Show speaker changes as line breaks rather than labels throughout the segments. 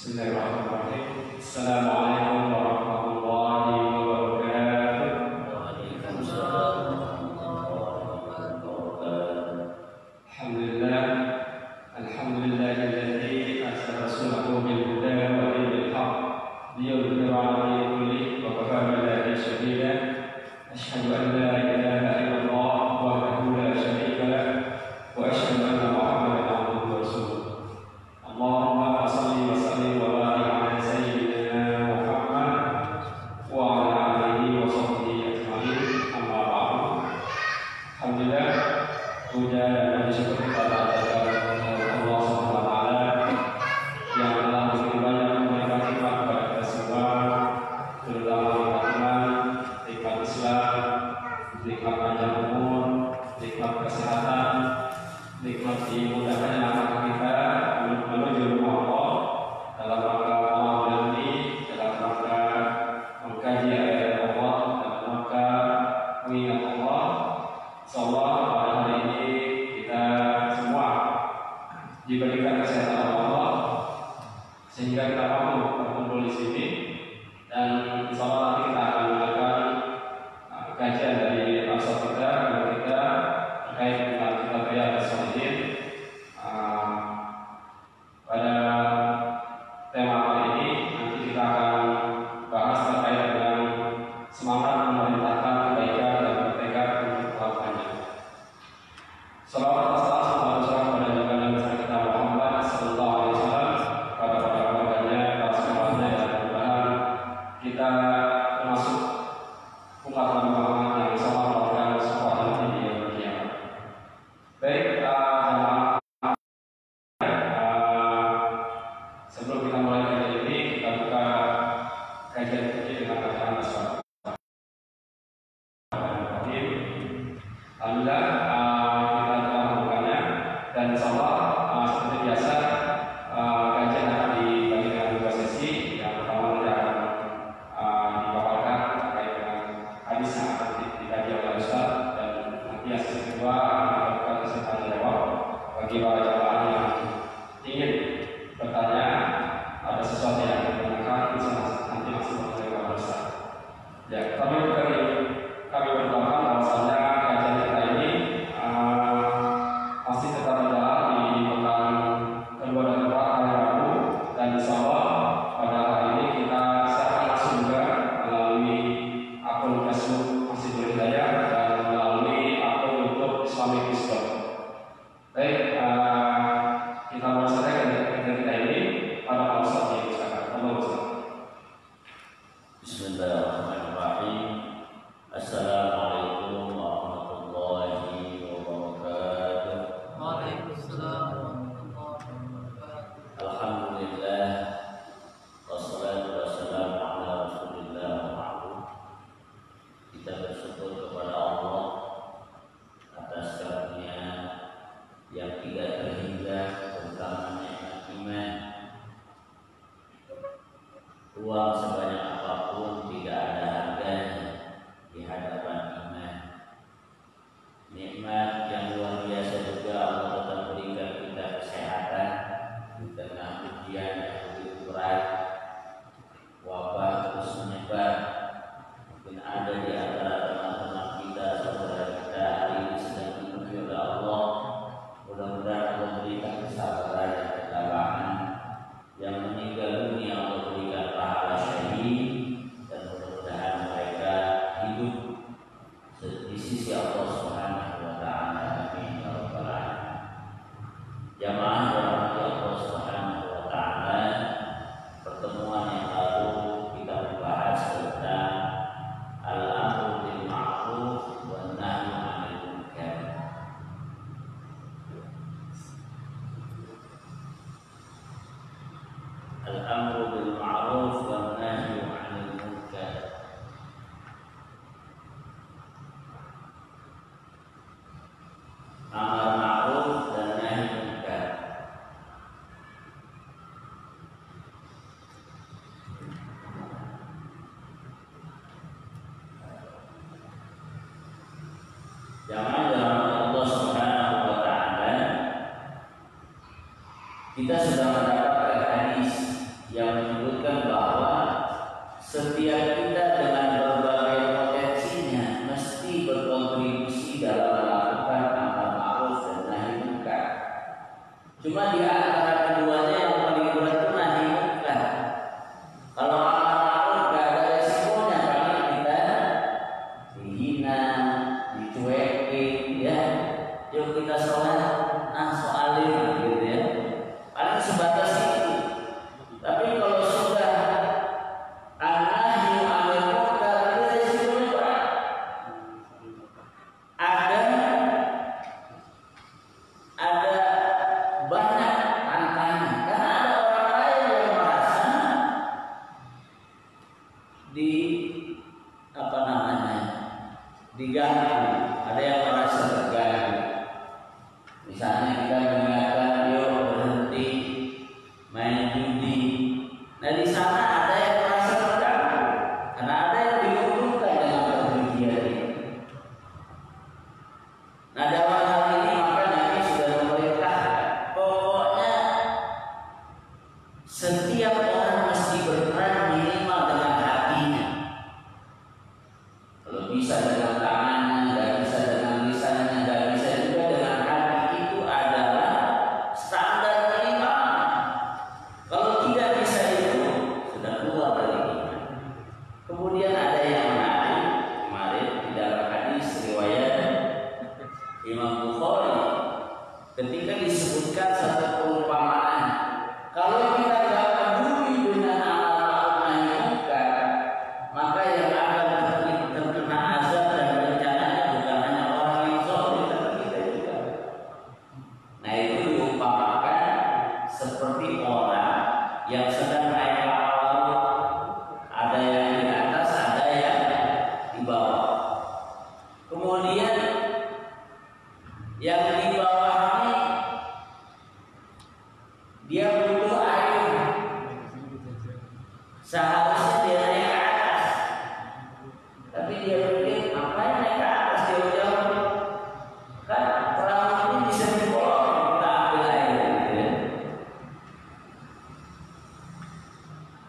Bismillahirrahmanirrahim. Assalamualaikum warahmatullahi wabarakatuh.
Waalaikumsalam warahmatullahi wabarakatuh.
Alhamdulillah, alhamdulillahilladzi arsala rasulahu bil huda wa dinil haqq liyudhhirahu 'ala dini kullihi wa kafa billahi shahida. Asyhadu an la ilaha illallah wahdahu la syarika lah wa asyhadu anna Muhammadan 'abduhu wa rasuluh. Allahumma shalli wa sallim wa barik 'ala sayyidina Muhammad wa 'ala alihi wa sahbihi ajma'in. Amma ba'du. Alhamdulillah, puja dan syukur kepada Allah Subhanahu wa taala yang telah begitu banyak memberikan nikmat kepada kita semua, terutama nikmat iman, nikmat Islam, nikmat panjang umur, nikmat kesehatan, nikmat dimudahkannya langkah kita menuju rumah Allah dalam rangka mengamalkan diri, dalam rangka mengkaji ayat Allah, dalam rangka mengingat Allah. Insyaallah pada hari ini kita semua diberikan kesehatan Allah sehingga kita mampu berkumpul di sini, dan insyaallah nanti kita akan melakukan kajian dari asal kita terkait dengan kitab Riyadhus Shalihin. Pada tema kali ini nanti kita akan bahas terkait dengan semangat memerintahkan kebaikan dan bertekad untuk melakukannya. Salawat dan salam kepada junjungan Nabi kita Muhammad sallallahu alaihi wasallam, kepada para keluarganya, para sahabatnya, dan mudah-mudahan kita termasuk umat Nabi Muhammad yang sama melakukan sebuah nanti di yaumul qiyamah. Baik, jamaah, sebelum kita mulai kajian ini, kita buka kajian ini dengan bacaan basmalah. Alhamdulillah, kita telah membukanya, dan insyaallah seperti biasa kajian akan dibagi dengan dua sesi. Yang pertama nanti akan dipaparkan terkait dengan hadis yang akan dikaji oleh Ustaz, dan nanti yang sesi kedua akan dilakukan kesempatan jawab bagi para jamaah yang ingin bertanya, ada sesuatu yang ditanyakan, bisa nanti langsung bertanya kepada Ustaz. Ya, kami berdoa bahwasanya kajian kita ini masih tetap berjalan di pekan kedua dan keempat hari Rabu, dan insyaallah pada hari ini kita siarkan langsung juga melalui akun Facebook Masjidul Hidayah dan melalui akun YouTube Islamic Wisdom. Baik, kita mulai saja kajian kita ini pada Pak Ustaz yang silakan. Halo Ustaz.
Bismillahirrahmanirrahim. Assalamualaikum warahmatullahi wabarakatuh.
Waalaikumsalam warahmatullahi wabarakatuh.
Alhamdulillah, wassalatu wassalamu ala Rasulillah wa ba'du. Kita bersyukur kepada Allah atas karunia yang tidak terhingga, terutama nikmat iman. Uang sebanyak apapun tidak ada harganya di hadapan iman. Nikmat yang luar biasa juga Allah tetap berikan kita kesehatan di tengah ujian yang begitu berat. Wabah terus menyebar. Mungkin ada di antara teman-teman kita, saudara kita hari ini sedang diuji oleh Allah. Mudah-mudahan Allah berikan kesabaran dan ketabahan. Yang meninggal dunia Allah berikan pahala syahid, dan mudah-mudahan mereka hidup di sisi Allah Subhanahu wa taala. Amin ya rabbal alamin. Jamaah rahmati Allah Subhanahu wa taala, pertemuan yang lalu kita membahas tentang al-amru bil ma'ruf wan nahyu 'anil munkar. Al-amru bil ma'ruf wan nahyu 'anil munkar. Amar ma'ruf dan nahi munkar. Jamaah dirahmati Allah Subhanahu wa taala, kita sudah mendapatkan hadis yang menyebutkan bahwa setiap kita dengan berbagai potensinya mesti berkontribusi dalam melakukan amal ma'ruf dan nahi munkar. Cuma di antara keduanya yang paling berat itu nahi munkar. Kalau amal ma'ruf gak ada resikonya, paling kita dihina, dicuekin, ya. Yuk kita sholat, soalin gitu ya. Paling sebatas itu. Tapi kalau sudah an-nahyu 'anil munkar, itu resikonya berat. Ada banyak tantangan karena ada orang lain yang merasa diganggu, ada yang merasa terganggu. Misalnya kita mengingatkan yuk berhenti main judi. Nah di sana ada yang merasa terganggu karena ada yang diuntungkan dengan perjudian ini. Nah dalam hal ini maka Nabi sudah memerintahkan, pokoknya setiap orang mesti berperan minimal dengan hatinya. Kalau bisa dengan tangannya, nggak bisa dengan lisannya, nggak bisa juga dengan hati, itu adalah standar minimal. Kalau tidak bisa itu sudah keluar dari iman. Kemudian ada yang menarik kemarin di dalam hadis riwayat Imam Bukhari ketika disebutkan satu perumpamaan, kalau kita nggak peduli dengan amal ma'ruf nahi munkar, maka yang akan terkena azab dan bencananya bukan hanya orang yang zalim, tapi kita juga. Nah itu diumpamakan seperti orang yang sedang naik kapal laut, ada yang di atas, ada yang di bawah. Kemudian yang di bawah ini dia butuh air, seharusnya dia naik ke atas, tapi dia pikir ngapain naik ke atas jauh-jauh, kan perahu ini bisa dibawa kita ambil air gitu ya.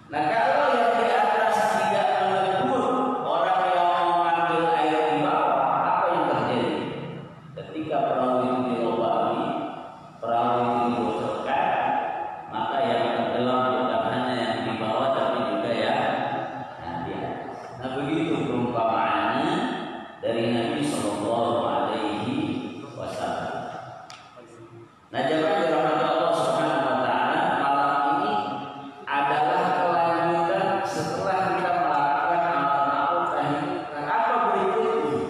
Nah kalau yang di atas tidak menegur orang yang mau mengambil air di bawah, apa yang terjadi? Ketika perahu itu dilobangi, perahu itu dibocorkan, maka yang tenggelam bukan hanya yang di bawah tapi juga yang di atas. Nah begitu perumpamaannya dari Nabi Shallallahu Alaihi Wasallam. Nah jemaah dirahmati Allah Subhanahu Wa Taala, malam ini adalah kelanjutan setelah kita melakukan amal ma'ruf nahi munkar. Apa berikutnya?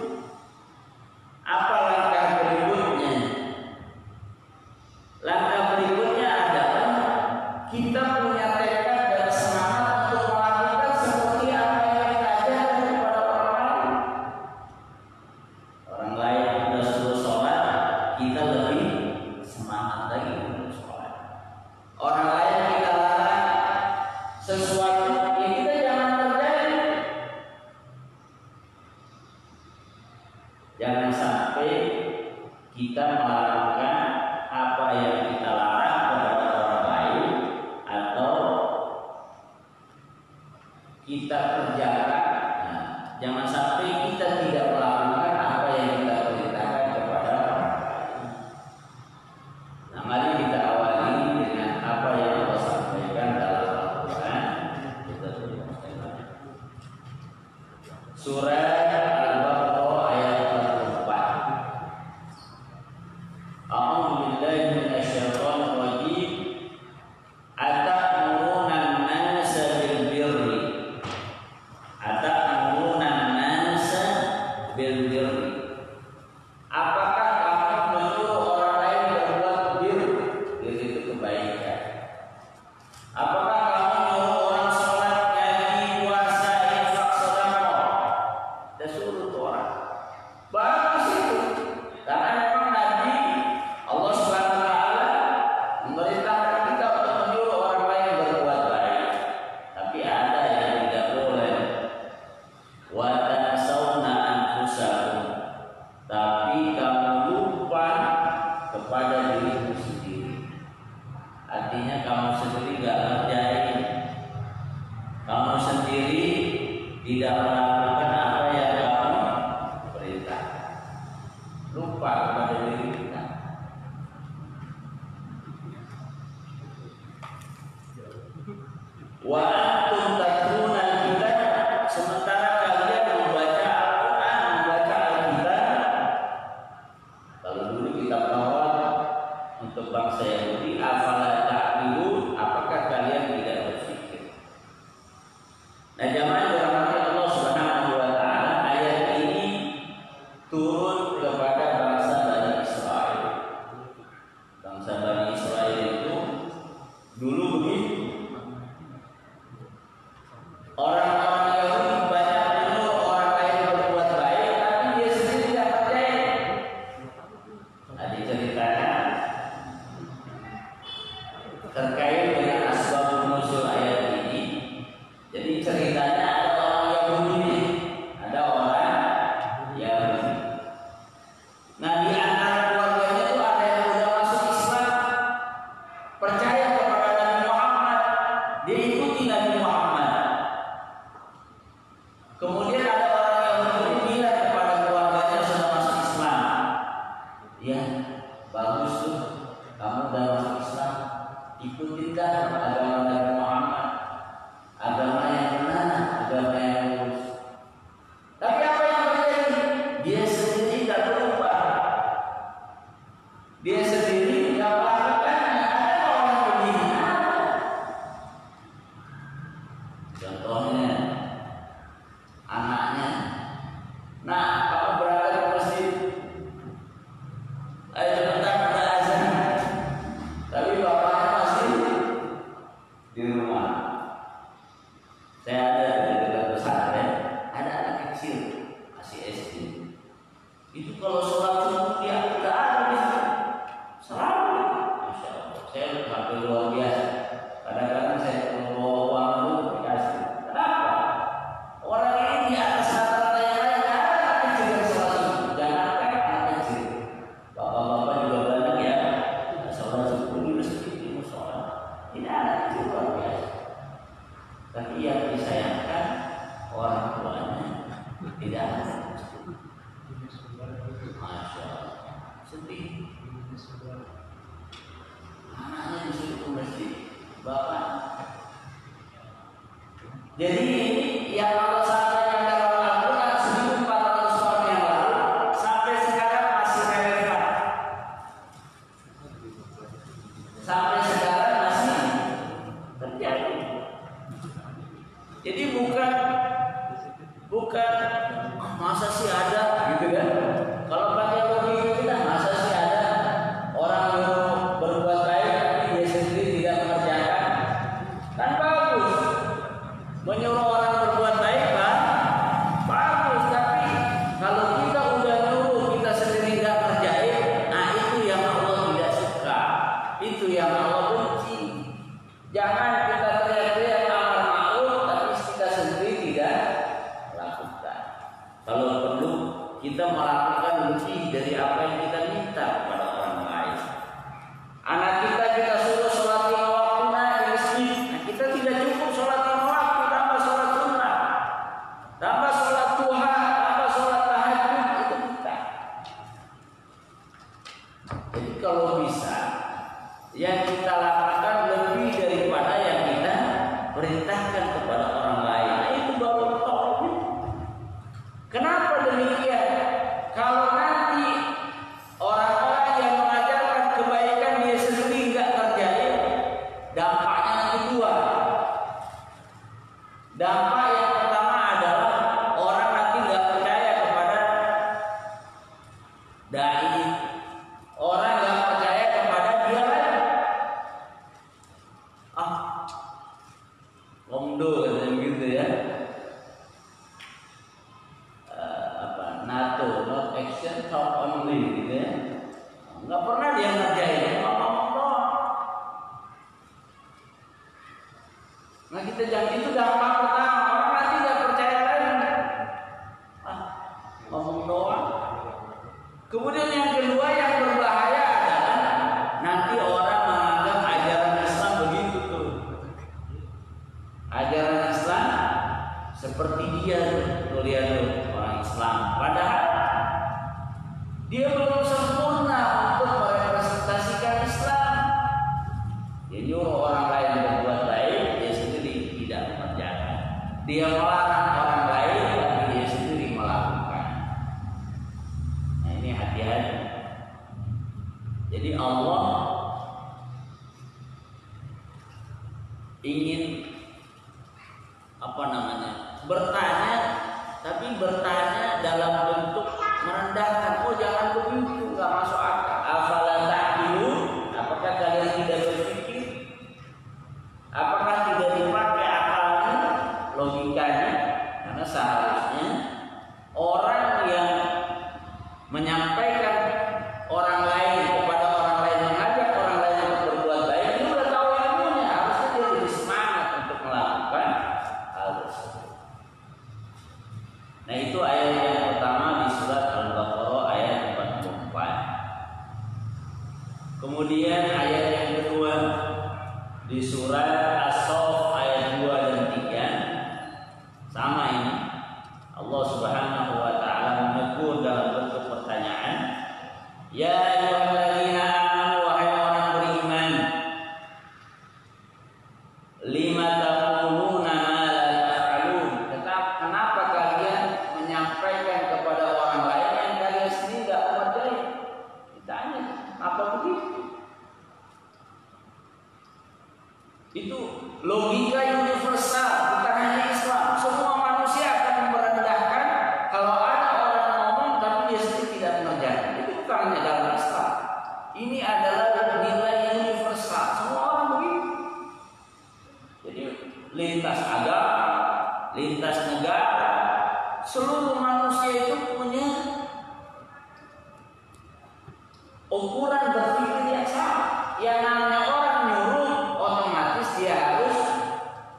Apa langkah berikutnya? Langkah berikutnya adalah kita punya tekad dan semangat untuk melakukan seperti apa yang kita ajarkan kepada orang lain. Orang lain sudah suruh sholat, kita lebih semangat lagi untuk sholat. Orang lain kita larang sesuatu, ya kita jangan terjadi. Jangan sampai kita melakukan apa yang kita larang kepada orang lain atau kita kerjakan. Nah, jangan sampai kita tidak melakukan apa yang kita perintahkan kepada orang lain. Nah, mari kita awali dengan apa yang Allah sampaikan dalam Al-Quran. Kita teruskan. Surah Al-Baqarah ayat 44. A'udzu billahi minasyaitonir rajim. Atamuruna an-nasa bil birri. Atamuruna an-nasa bil birri. Apakah kamu menyuruh orang lain berbuat bir? Bir itu kebaikan. Apakah kamu menyuruh orang sholat, ngaji, puasa, infak, sedekah? Kita suruh tuh orang. Bagus itu. Karena memang Nabi Allah Subhanahu Wa Taala memerintahkan kita untuk menyuruh orang lain berbuat baik. Tapi ada yang tidak boleh. Wa tansawna anfusakum. Tapi kamu lupa kepada dirimu sendiri. Artinya kamu sendiri gak ngerjain tidak melakukan apa yang kamu perintahkan. Lupa kepada diri kita. Wa antum tatluna kitab, sementara kalian membaca Al-Quran, membaca Al-Kitab. Kalau dulu kitab Taurat untuk bangsa Yahudi, afala ta'qilun, apakah kalian tidak berpikir? Nah, jamaah dirahmati Allah Subhanahu wa taala, ayat ini turun kepada bangsa Bani Israel. Bangsa Bani Israel itu dulu begitu. Orang-orang Yahudi banyak dulu orang lain berbuat baik, tapi dia sendiri tidak percaya. Nah, diceritakan terkait dengan asbabun nuzul ayat ini. Jadi ceritanya ada orang Yahudi, ada orang Yahudi. Nah, di antara keluarganya itu ada yang sudah masuk Islam, percaya kepada Nabi Muhammad, dia ikuti Nabi Muhammad. Kemudian ada orang Yahudi bilang kepada keluarganya sudah masuk Islam, ya bagus tuh, kamu sudah masuk Islam, ikutinlah agama Nabi Muhammad, agama yang benar, agama yang lurus. Tapi apa yang terjadi? Dia sendiri tidak berubah, dia sendiri tidak melakukannya. Ada orang begini. Contohnya anaknya, nah kamu berangkat ke masjid, ayo cepetan kita azan, tapi bapaknya masih di rumah. Saya ada di dekat pesantren, ada anak kecil masih SD. Itu kalau sholat subuh dia udah ada di situ, selalu, masya Allah. Saya hampir luar biasa. Kadang-kadang saya bawa uang dulu dikasih. Kenapa? Orang ini di atas rata-rata yang lain, ada anak kecil yang sholat subuh. Jangankan anak kecil, bapak-bapak juga banyak ya sholat subuh di masjid, di musola. Ini anak kecil luar biasa. Tapi yang disayangkan orang tuanya tidak ada. Masya Allah, sedih. Anaknya disuruh ke masjid, bapak. Jadi ini yang Allah sampaikan dalam Al-Quran 1400 tahun yang lalu sampai sekarang masih relevan. Sampai sekarang masih terjadi. Jadi bukan masa sih ada gitu kan? Kalau pakai logika kita, masa sih ada orang yang berbuat baik tapi dia sendiri tidak mengerjakan? Kan bagus. Menyuruh orang berbuat baik kan bagus, tapi kalau kita udah nyuruh kita sendiri tidak kerjain, nah itu yang Allah tidak suka, itu yang Allah benci. Jangan kita teriak-teriak amar ma'ruf tapi kita sendiri tidak lakukan. Kalau perlu kita melakukan lebih dari apa yang kita minta kepada orang lain. Anak kita suruh sholat 5 waktu di masjid, nah kita tidak cukup sholat 5 waktu, tambah sholat sunnah, tambah sholat duha, tambah sholat tahajud, itu kita. Jadi kalau bisa yang kita lakukan lebih daripada yang kita perintahkan kepada orang lain, nah, itu baru tauhid. Kenapa demikian? Kalau nanti orang-orang yang mengajarkan kebaikan dia sendiri nggak kerjain, dampaknya nanti dua. Dampak yang pertama adalah orang nanti nggak percaya kepada dai, orang nggak percaya kepada dia lagi. Omdo katanya begitu ya. NATO, not action, talk only gitu ya. Nggak pernah dia ngerjain, ngomong doang. Nah kita jangan, itu dampak pertama, orang nanti nggak percaya lagi. Ngomong doang. Kemudian yang kedua yang berbahaya adalah nanti orang menganggap ajaran Islam begitu tuh. Ajaran Islam seperti dia ingin bertanya, tapi bertanya dalam bentuk merendahkan. Oh jangan begitu, nggak masuk akal. Afala ta'qilun? Apakah kalian tidak berpikir? Apakah tidak dipakai akalnya, logikanya? Karena seharusnya orang yang menyampaikan orang lain kepada orang lain, mengajak orang lain untuk berbuat baik, dia sudah tahu ilmunya. Harusnya dia jadi semangat untuk melakukan hal tersebut. Nah itu ayat yang pertama di surat Al-Baqarah ayat 44. Kemudian ayat yang kedua di surat As-Saff ayat 2 dan 3. Sama ini Allah Subhanahu wa taala menegur dalam bentuk pertanyaan. Ya ayyuhalladzina amanu, wahai orang beriman, lima taquluna ma la taf'alun. Kenapa kalian menyampaikan kepada orang lain yang kalian sendiri tidak mengerjakan? Ditanya, apa begitu? Itu logika universal, bukan hanya Islam. Semua manusia akan merendahkan kalau ada orang ngomong tapi dia sendiri tidak mengerjakan. Itu bukan hanya dalam Islam. Ini adalah nilai universal. Semua orang begitu. Jadi lintas agama, lintas negara, seluruh manusia itu punya ukuran berpikir yang sama. Yang namanya orang nyuruh, otomatis dia harus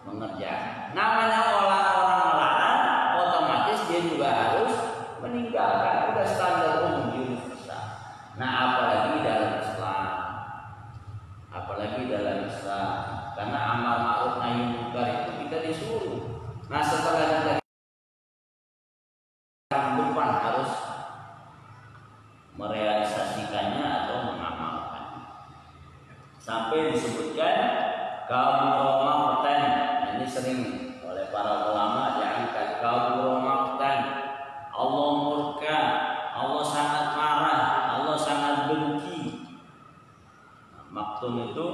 mengerjakan. Namanya orang melarang, otomatis dia juga harus meninggalkan. Udah standar umum universal. Nah apalagi dalam Islam, karena amar ma'ruf nahi munkar itu kita disuruh. Nah setelah kita depan harus merealisasikannya atau mengamalkan. Sampai disebutkan kabura maqtan. Ini sering oleh para ulama diangkat kabura maqtan. Allah murka, Allah sangat marah, Allah sangat benci. Maktun itu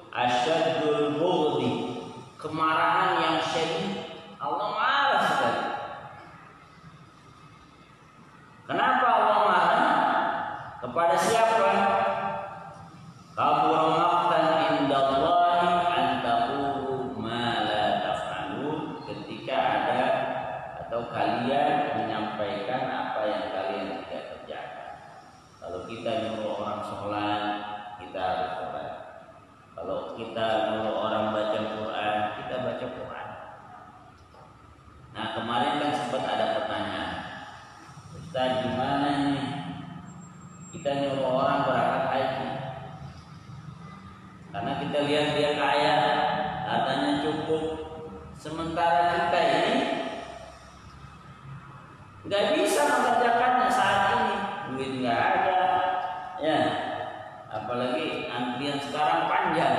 asyaddul bughdi, kemarahan yang syadid. Allah marah sekali. Kenapa Allah marah? Kepada siapa? Kabura maqtan indallahi an taqulu ma la taf'alun. Ketika ada atau kalian menyampaikan apa yang kalian tidak kerjakan. Kalau kita nyuruh orang sholat, kita harus sholat. Kalau kita nyuruh orang baca Quran, kita baca Quran. Nah kemarin kan sempat ada pertanyaan, Ustaz gimana nih kita nyuruh orang berangkat haji? Karena kita lihat dia kaya, hartanya cukup, sementara kita ini nggak bisa mengerjakannya saat ini, duit nggak ada, ya. Apalagi antrian sekarang panjang.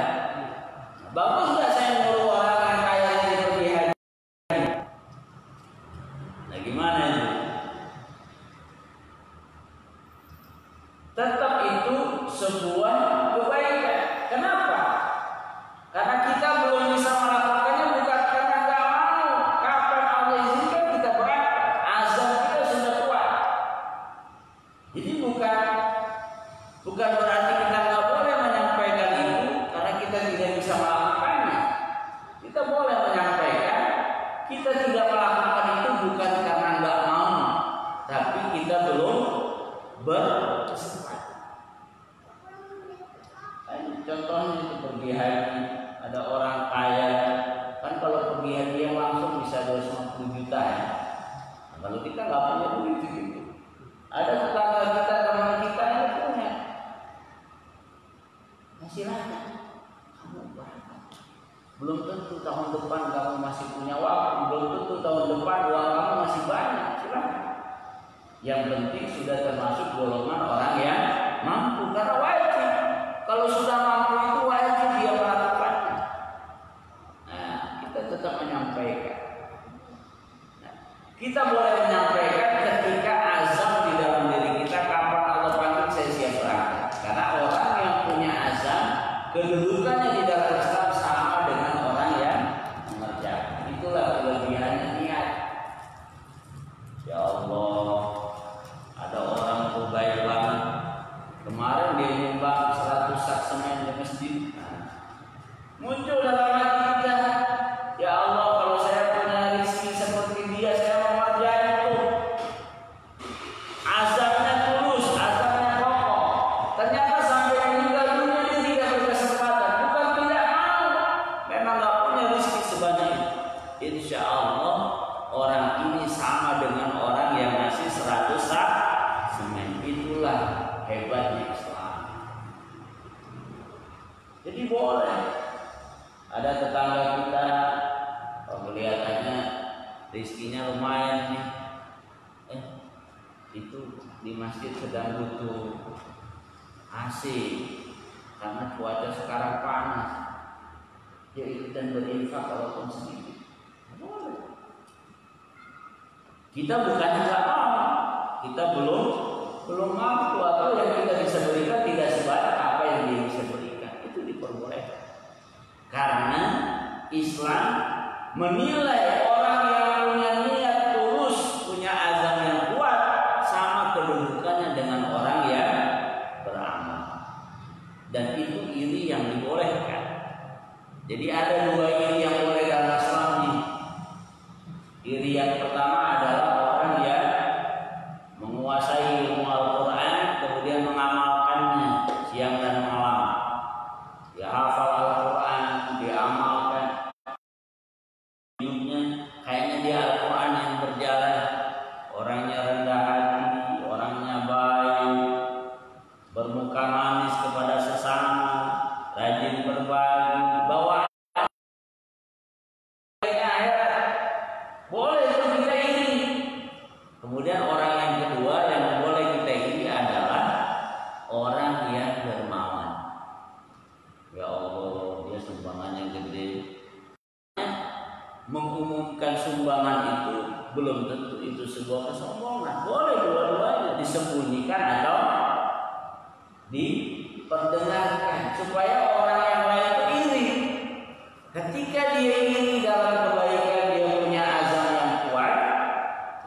Bagus nggak saya nyuruh orang yang kaya ini pergi haji? Nah gimana itu? Tetap itu sebuah kebaikan. Kenapa? Karena kita belum bisa melakukannya bukan karena nggak mau. Kapan Allah izinkan kita berangkat, azam kita sudah kuat. Jadi bukan berarti kita nggak boleh menyampaikan itu karena kita tidak bisa melakukannya. Kita boleh menyampaikan, kita tidak melakukan itu bukan karena nggak mau, tapi kita belum berkesempatan. Contohnya itu pergi haji, ada orang kaya, kan kalau pergi haji yang langsung bisa 250 juta ya. Nah, kalau kita nggak punya duit gitu, ada tetangga kita, teman kita yang punya, silahkan kamu berangkat. Belum tentu tahun depan kamu masih punya waktu, belum tentu tahun depan uang kamu masih banyak, silahkan. Yang penting sudah termasuk golongan orang yang mampu, karena wajib. Kalau sudah mampu itu wajib dia melakukannya. Nah, kita tetap menyampaikan. Nah, kita boleh menyampaikan ketika azam di dalam diri kita, kapan Allah panggil saya siap berangkat. Karena orang yang punya azam, kedudukannya di dalam Islam sama dengan orang yang Muncul dalam hati kita, ya Allah, kalau saya punya rezeki seperti dia, saya mau ngerjain itu. Azabnya tulus, azabnya kokoh. Ternyata sampai meninggal dunia dia tidak berkesempatan. Bukan tidak mau, memang nggak punya rezeki sebanyak itu. Insya Allah orang ini sama dengan orang yang masih 100 sak semen. Itulah hebatnya Islam. Jadi boleh. Ada tetangga kita, kelihatannya rezekinya lumayan nih. Itu di masjid sedang butuh AC karena cuaca sekarang panas. Dia ikutan berinfak walaupun sedikit. Boleh. Kita bukannya nggak mau, kita belum mampu, atau yang kita bisa berikan tidak sebanyak apa yang dia bisa berikan. Itu diperbolehkan. Karena Islam menilai orang yang punya niat tulus, punya azam yang kuat, sama kedudukannya dengan orang yang beramal. Dan itu iri yang dibolehkan. Jadi ada dua iri yang boleh dalam Islam ini. Iri yang pertama adalah orang yang menguasai ilmu Al-Quran kemudian mengamalkannya siang dan malam. Dia hafal Al-Quran, dia amalkan hidupnya, kayaknya dia Al-Quran yang berjalan. Orangnya rendah hati, orangnya baik, bermuka manis kepada sesama, rajin berbagi, bawa boleh itu kita iri. Kemudian orang yang kedua yang boleh kita iri adalah orang yang dermawan. Ya Allah, dia sumbangannya gede. Mengumumkan sumbangan itu belum tentu itu sebuah kesombongan. Boleh dua-duanya disembunyikan atau diperdengarkan supaya orang yang lain itu iri. Ketika dia iri dalam kebaikan, dia punya azam yang kuat,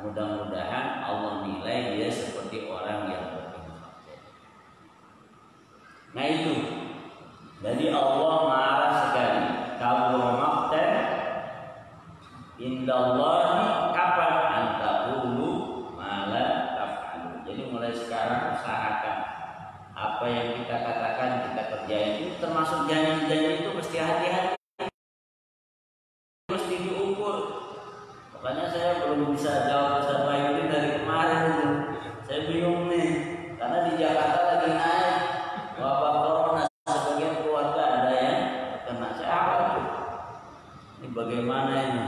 mudah-mudahan Allah nilai dia seperti orang yang berinfak. Nah itu, jadi Allah marah sekali. Kabur maqtan indallahi kapan antaqulu ma la taf'alu. Jadi mulai sekarang usahakan apa yang kita katakan kita kerjain. Itu termasuk janji-janji itu mesti hati-hati. Makanya saya belum bisa jawab Ustaz Bayu dari kemarin. Saya bingung nih, karena di Jakarta lagi naik wabah corona, sebagian keluarga ada yang kena. Saya khawatir. Ini bagaimana ini?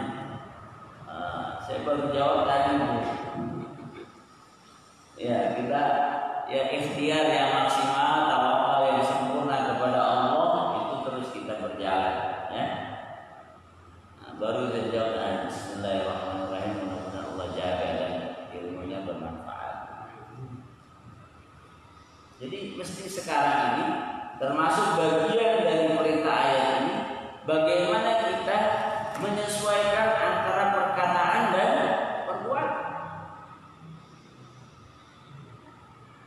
Saya baru jawab tadi. Ya kita ya ikhtiar yang maksimal, tawakal yang sempurna kepada Allah itu terus kita berjalan. Ya. Baru saya jawab tadi. Bismillahirrahmanirrahim. Mudah-mudahan Allah jaga dan ilmunya bermanfaat. Jadi mesti sekarang ini termasuk bagian dari perintah ayat ini, bagaimana kita menyesuaikan antara perkataan dan perbuatan.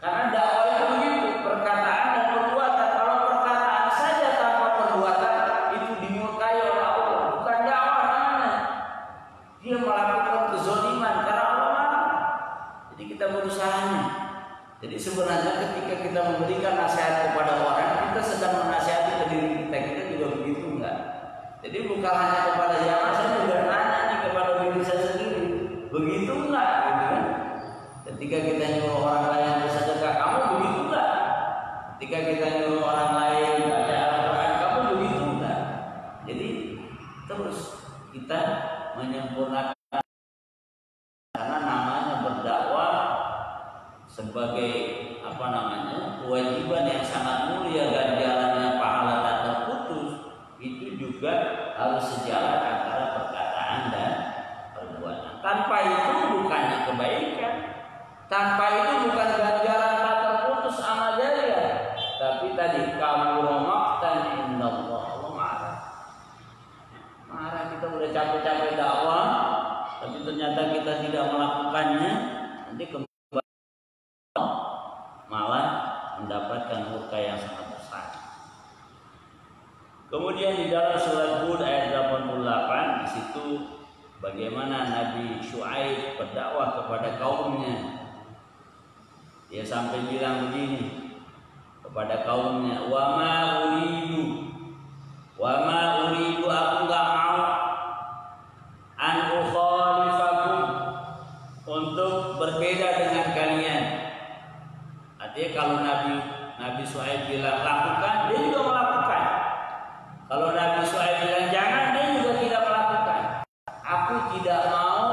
Karena dakwah itu begitu, perkataan dan perbuatan. Kalau perkataan saja tanpa perbuatan itu dimurkai oleh Allah, bukan dakwah namanya. Dia melakukan kezaliman karena Allah marah. Jadi kita berusahanya. Jadi sebenarnya ketika kita memberikan nasihat kepada orang, kita sedang menasihati ke diri kita. Kita juga begitu enggak? Jadi bukan hanya kepada jamaah, saya juga nanya nih kepada diri saya sendiri. Begitu enggak? Gitu kan? Ketika kita nyuruh orang lain bersedekah, kamu begitu enggak? Ketika kita nyuruh orang lain baca Al-Quran, kamu begitu enggak? Jadi terus kita menyempurnakan, karena namanya berdakwah sebagai kewajiban yang sangat mulia, ganjarannya pahala tak terputus. Itu juga harus sejalan antara perkataan dan perbuatan. Tanpa itu bukannya kebaikan, tanpa itu bukan ganjaran tak terputus amal jariah, tapi tadi kabur maqtan indallah. Allah marah kita udah capek-capek dakwah, tapi ternyata kita tidak melakukannya, nanti kembali malah mendapatkan murka yang sangat besar. Kemudian di dalam surat Hud ayat 88 di situ bagaimana Nabi Syuaib berdakwah kepada kaumnya. Dia sampai bilang begini kepada kaumnya, wa ma uridu aku enggak mau an ukhalifakum untuk berbeda dengan kalian. Artinya kalau Nabi Syuaib bilang lakukan, dia juga melakukan. Kalau Nabi Syuaib bilang jangan, dia juga tidak melakukan. Aku tidak mau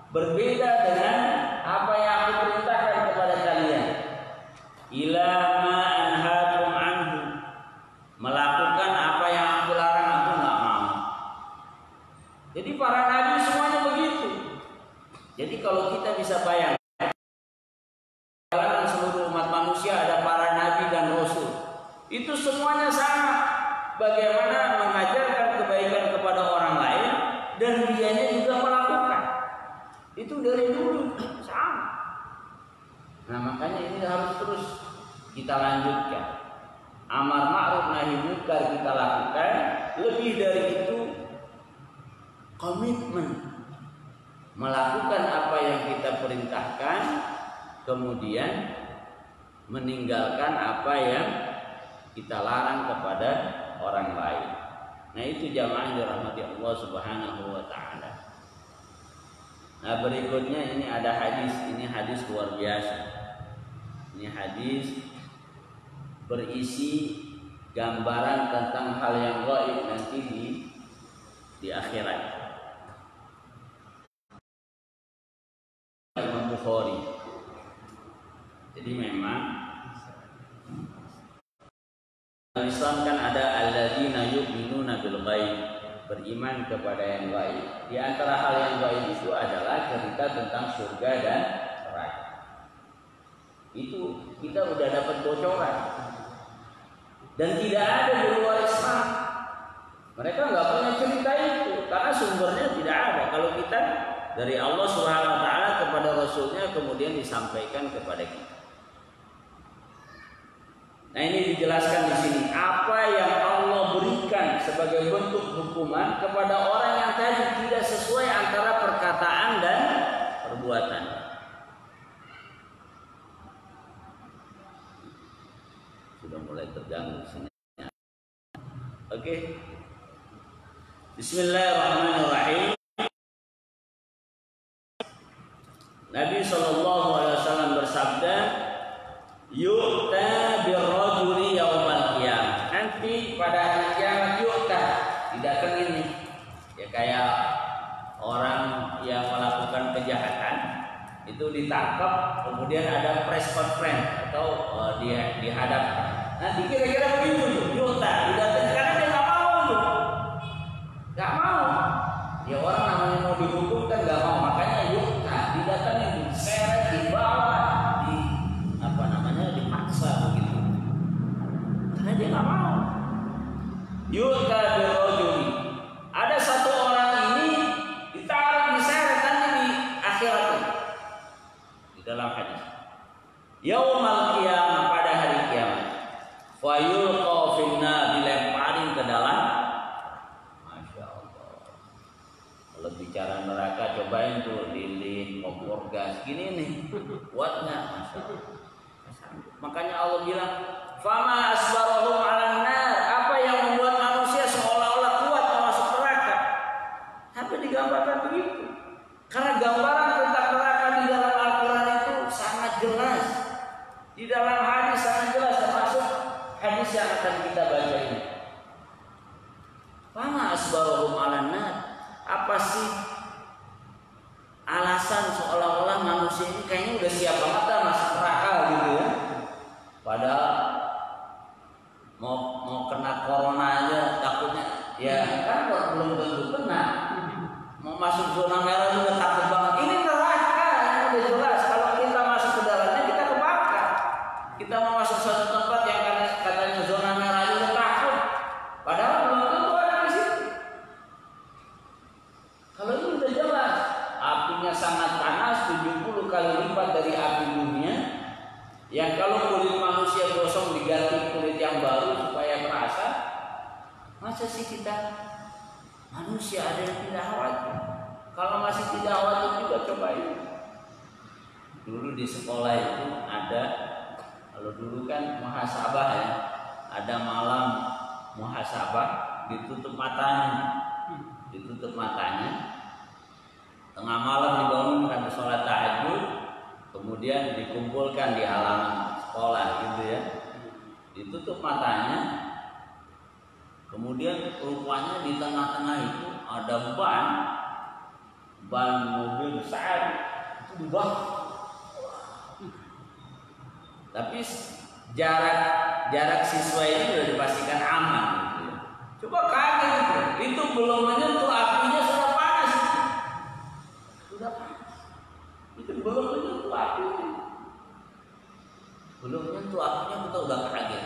berbeda dengan apa yang aku perintahkan kepada kalian. Ila ma anhaakum anhu, melakukan apa yang aku larang aku enggak mau. Jadi para nabi semuanya begitu. Jadi kalau kita bisa bayangkan dalam seluruh umat manusia ada para nabi dan rasul. Itu semuanya sama. Bagaimana mengajarkan kebaikan kepada orang lain dan dianya juga melakukan. Itu dari dulu sama. Nah makanya ini harus terus kita lanjutkan. Amar ma'ruf nahi munkar kita lakukan. Lebih dari itu komitmen melakukan apa yang kita perintahkan, kemudian meninggalkan apa yang kita larang kepada orang lain. Nah itu jamaah yang dirahmati Allah Subhanahu wa taala. Nah berikutnya ini ada hadis, ini hadis luar biasa. Ini hadis berisi gambaran tentang hal yang gaib nanti di akhirat. Imam Bukhari. Jadi memang Islam kan ada alladzina yu'minuna bil ghaib, beriman kepada yang gaib. Di antara hal yang gaib itu adalah cerita tentang surga dan neraka. Itu kita udah dapat bocoran. Dan tidak ada di luar Islam. Mereka nggak punya cerita itu karena sumbernya tidak ada. Kalau kita dari Allah Subhanahu wa taala kepada Rasulnya kemudian disampaikan kepada kita. Nah ini dijelaskan di sini apa yang Allah berikan sebagai bentuk hukuman kepada orang yang tadi tidak sesuai antara perkataan dan perbuatan. Sudah mulai terganggu sini. Oke. Bismillahirrahmanirrahim. Nabi SAW bersabda, yu'ta birrajuli yaumal qiyamah. Nanti pada hari kiamat yu'ta, didatengin nih. Ya kayak orang yang melakukan kejahatan itu ditangkap, kemudian ada press conference atau dia dihadapkan. Nanti kira-kira begitu tuh, yu'ta, didatengin karena dia nggak mau tuh. Nggak mau. Ya orang namanya mau dihukum kan nggak mau, makanya yu'ta, didatengin, diseret, dibawa, dipaksa begitu. Karena dia nggak mau. Yu'ta birrajuli. Ada satu orang ini ditaruh diseret nanti di akhirat ini. Di dalam hadis. Yaumal qiyamah, pada hari kiamat. Wa yulqa finnar, dilemparin ke dalam. Masya Allah. Kalau bicara neraka cobain tuh lilin, kompor gas gini nih. Kuat nggak? Masya Allah. Makanya Allah bilang, "Fama asbarahum 'alan nar." Apa yang membuat manusia seolah-olah kuat masuk neraka? Tapi digambarkan begitu. Karena gambaran tentang neraka di dalam Al-Qur'an itu sangat jelas. Di dalam hadis sangat jelas, termasuk hadis yang akan kita baca ini. Fama asbarahum 'alan nar. Apa sih alasan seolah-olah manusia ini kayaknya udah siap banget masuk neraka gitu ya? Padahal mau kena corona aja takutnya, ya kan belum tentu kena. Mau masuk zona merah juga takut banget. Ini neraka yang udah jelas. Kalau kita masuk ke dalamnya kita kebakar. Kita mau masuk suatu tempat yang katanya zona merah juga takut. Padahal belum tentu ada di situ. Kalau ini udah jelas, apinya sangat panas, 70 kali lipat dari api dunia. Yang kalau kulit manusia gosong diganti kulit yang baru supaya terasa, Masa sih kita manusia ada yang tidak khawatir? Kalau masih tidak khawatir juga cobain. Dulu di sekolah itu ada, kalau dulu kan muhasabah ya, ada malam muhasabah, ditutup matanya, tengah malam dibangunkan sholat tahajud, kemudian dikumpulkan di halaman sekolah gitu ya, ditutup matanya, kemudian rupanya di tengah-tengah itu ada ban mobil besar itu dibakar. Tapi jarak siswa ini sudah dipastikan aman gitu ya. Coba kaget itu belum menyentuh apinya sudah panas. Itu belum menyentuh apinya. Kita udah kaget.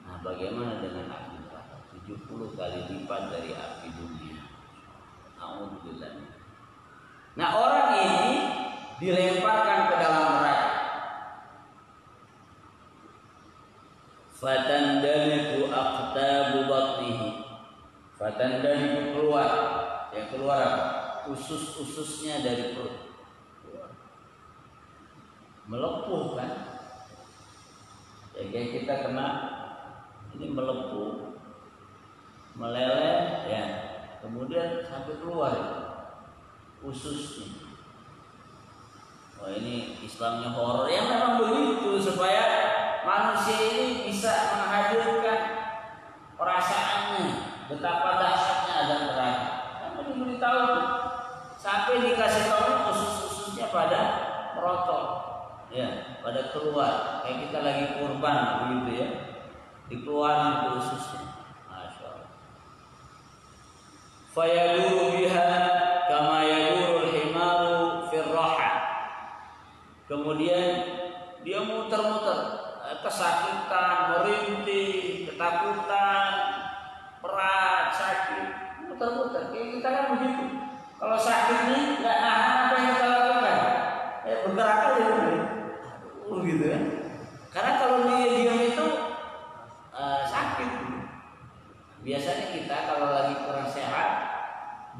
Nah, bagaimana dengan api neraka? 70 kali lipat dari api dunia. Alhamdulillah. Nah, orang ini dilemparkan ke dalam neraka. Fatandaliku aqtabu batnihi. Fatandaliku keluar. Yang keluar apa? Usus-ususnya dari perut. Melepuh kan? Ya kayak kita kena ini melepuh, meleleh ya. Kemudian sampai keluar ususnya. Wah, ini Islamnya horor. Ya memang begitu supaya manusia ini bisa menghadirkan perasaannya betapa dahsyatnya azab neraka. Karena diberitahu sampai dikasih tahu usus-ususnya pada merotot, ya, pada keluar. Kayak kita lagi kurban begitu ya, dikeluarin itu ususnya. Masya Allah. Fayaduru biha kama yadurul himaru firraha. Kemudian dia muter-muter, kesakitan, merintih, ketakutan, berat, sakit, muter-muter. Kayak kita kan begitu. Kalau sakit nih nggak nahan, apa yang kita lakukan? Bergerak aja gitu ya. Karena kalau dia diam itu sakit. Biasanya kita kalau lagi kurang sehat,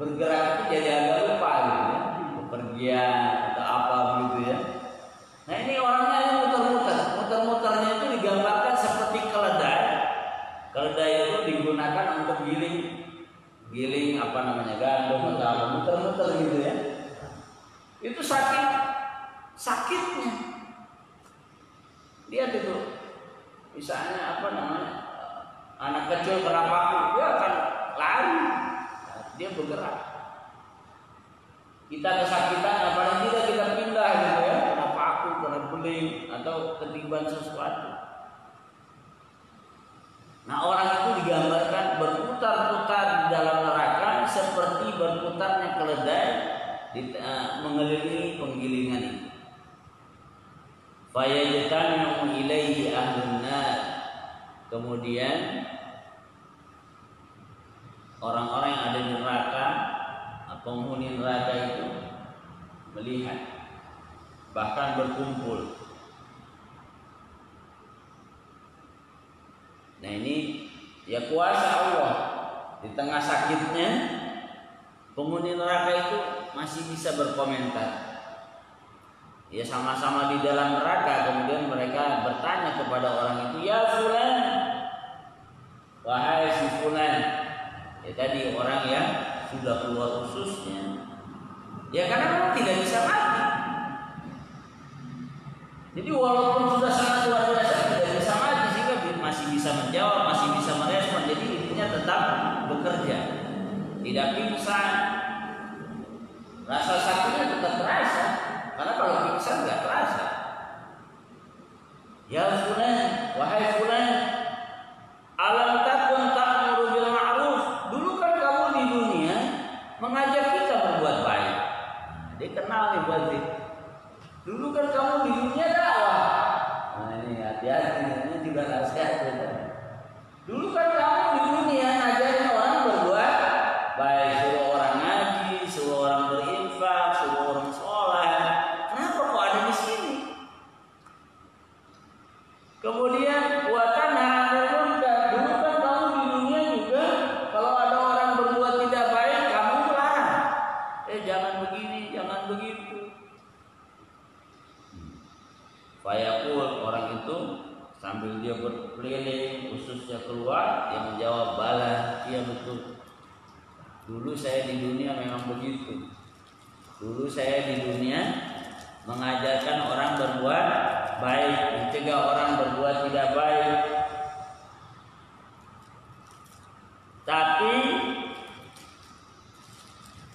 bergerak itu jadi agak lupa gitu ya. Bepergian atau apa begitu ya. Nah, ini orangnya ini muter-muternya itu digambarkan seperti keledai. Keledai itu digunakan untuk giling apa namanya, gandum atau apa, muter-muter gitu ya. Itu sakitnya. Lihat itu, misalnya apa namanya, anak kecil kena paku, dia akan lari, dia bergerak. Kita kesakitan, apalagi kita pindah gitu ya. Kena beling atau ketiban sesuatu. Nah, orang itu digambarkan berputar-putar di dalam neraka seperti berputarnya keledai mengelilingi penggilingan itu. Fayajtami'u ilaihi ahlun nar. Kemudian orang-orang yang ada di neraka, penghuni neraka itu melihat, bahkan berkumpul. Nah, ini ya kuasa Allah. Di tengah sakitnya, penghuni neraka itu masih bisa berkomentar. Ya, sama-sama di dalam neraka, kemudian mereka bertanya kepada orang itu, "Ya fulan, wahai si fulan." Ya tadi orang yang sudah keluar ususnya. Ya karena memang tidak bisa mati. Jadi walaupun sudah sangat luar biasa tidak bisa mati, sehingga masih bisa menjawab, masih bisa merespon. Jadi intinya tetap bekerja, tidak pingsan. Rasa sakitnya tetap terasa, karena kalau pingsan nggak terasa. Ya fulan, wahai fulan, alam takun ta'muru bil ma'ruf. Dulu kan kamu di dunia mengajak kita berbuat baik. Dia kenal nih berarti. Dulu kan kamu di dunia dakwah. Nah, ini hati-hati, ini juga nasihat. Dulu kan kamu di dunia ngajarin orang berbuat baik, suruh orang ngaji, suruh orang berinfak, suruh orang sholat. Kenapa kok ada di sini? Kemudian wa dia berkeliling khususnya keluar, dia menjawab bala, iya betul. Dulu saya di dunia memang begitu. Dulu saya di dunia mengajarkan orang berbuat baik, mencegah orang berbuat tidak baik. Tapi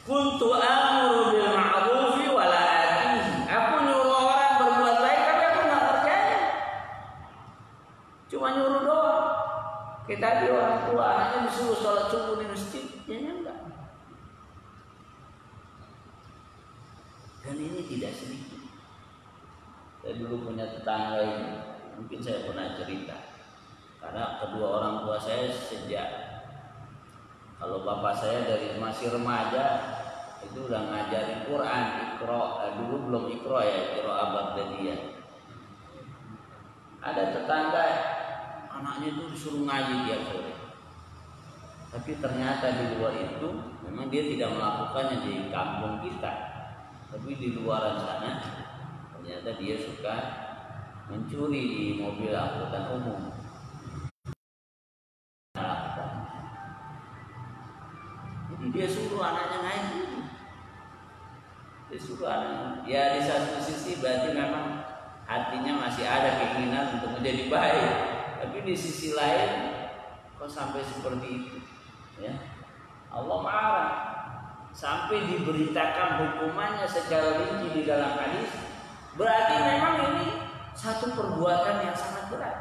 kuntu amuru bil ma'rufi wa la atihi. Aku nyuruh orang berbuat baik tapi aku enggak percaya. Cuma nyuruh doang. Kita tadi orang tua anaknya disuruh sholat subuh di masjid, ya enggak. Dan ini tidak sedikit. Saya dulu punya tetangga ini, mungkin saya pernah cerita. Karena kedua orang tua saya sejak kalau bapak saya dari masih remaja itu udah ngajarin Quran, dulu belum Iqra ya, Qiraah Baghdadiyah. Ada tetangga anaknya itu disuruh ngaji tiap sore. Tapi ternyata di luar itu memang dia tidak melakukannya di kampung kita. Tapi di luaran sana ternyata dia suka mencuri di mobil angkutan umum. Jadi dia suruh anaknya ngaji. Dia suruh anaknya. Ya di satu sisi berarti memang hatinya masih ada keinginan untuk menjadi baik. Tapi di sisi lain kok sampai seperti itu? Ya, Allah marah. Sampai diberitakan hukumannya secara rinci di dalam hadis. Berarti memang ini satu perbuatan yang sangat berat.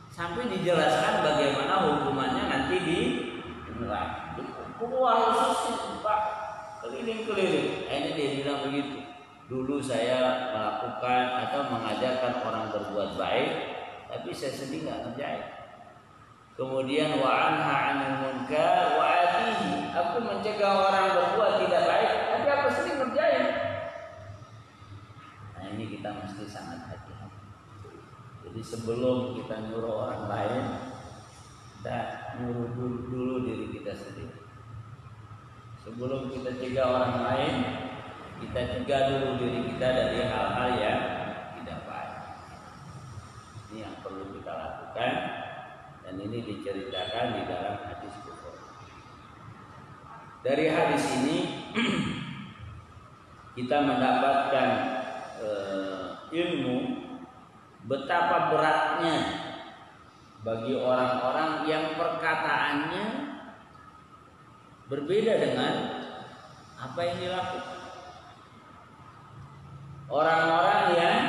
Sampai dijelaskan bagaimana hukumannya nanti di neraka. Keluar khususnya Pak, keliling-keliling. Ini dia bilang begitu. Dulu saya melakukan atau mengajarkan orang berbuat baik, tapi saya sendiri nggak ngerjain. Kemudian wa anha 'anil munkar wa atihi. Aku mencegah orang berbuat tidak baik, tapi aku sendiri ngerjain. Nah ini kita mesti sangat hati-hati. Jadi sebelum kita nyuruh orang lain, kita nyuruh dulu diri kita sendiri. Sebelum kita cegah orang lain, kita cegah dulu diri kita dari hal-hal yang tidak baik. Ini yang perlu kita lakukan, dan ini diceritakan di dalam hadis Bukhari. Dari hadis ini kita mendapatkan ilmu betapa beratnya bagi orang-orang yang perkataannya berbeda dengan apa yang dilakukan. Orang-orang yang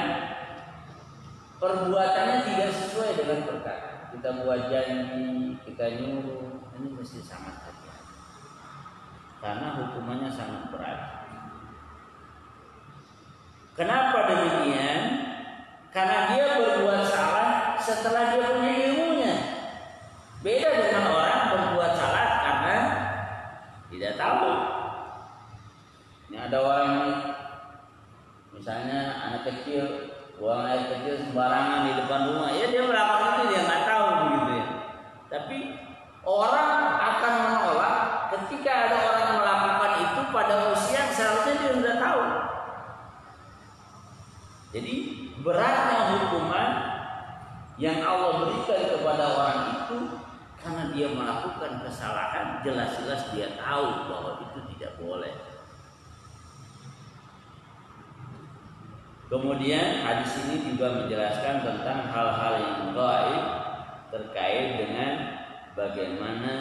perbuatannya tidak sesuai dengan perkataan. Kita buat janji, kita nyuruh, ini mesti sangat hati-hati. Karena hukumannya sangat berat. Kenapa demikian? Karena dia berbuat salah setelah dia punya ilmunya. Beda dengan orang berbuat salah karena tidak tahu. Ini ada orang ini, misalnya anak kecil buang air kecil sembarangan di depan rumah, ya dia melakukan itu dia nggak tahu begitu ya. Tapi orang akan menolak ketika ada orang melakukan itu pada usia yang seharusnya dia sudah tahu. Jadi beratnya hukuman yang Allah berikan kepada orang itu karena dia melakukan kesalahan, jelas-jelas dia tahu bahwa itu tidak boleh. Kemudian hadis ini juga menjelaskan tentang hal-hal yang gaib terkait dengan bagaimana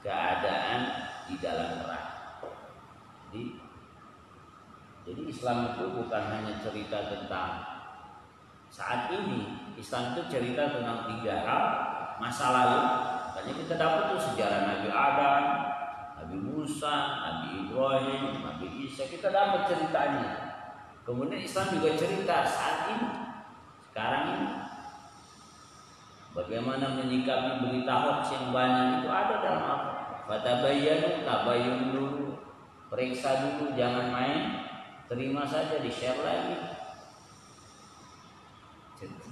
keadaan di dalam neraka. Jadi Islam itu bukan hanya cerita tentang saat ini. Islam itu cerita tentang 3 hal masa lalu. Makanya kita dapat tuh sejarah Nabi Adam, Nabi Musa, Nabi Ibrahim, Nabi Isa. Kita dapat ceritanya. Kemudian Islam juga cerita saat ini, sekarang ini, bagaimana menyikapi berita hoax yang banyak itu ada dalam Al-Quran. Fatabayyanu, tabayyun dulu, periksa dulu, jangan main, terima saja, di-share lagi.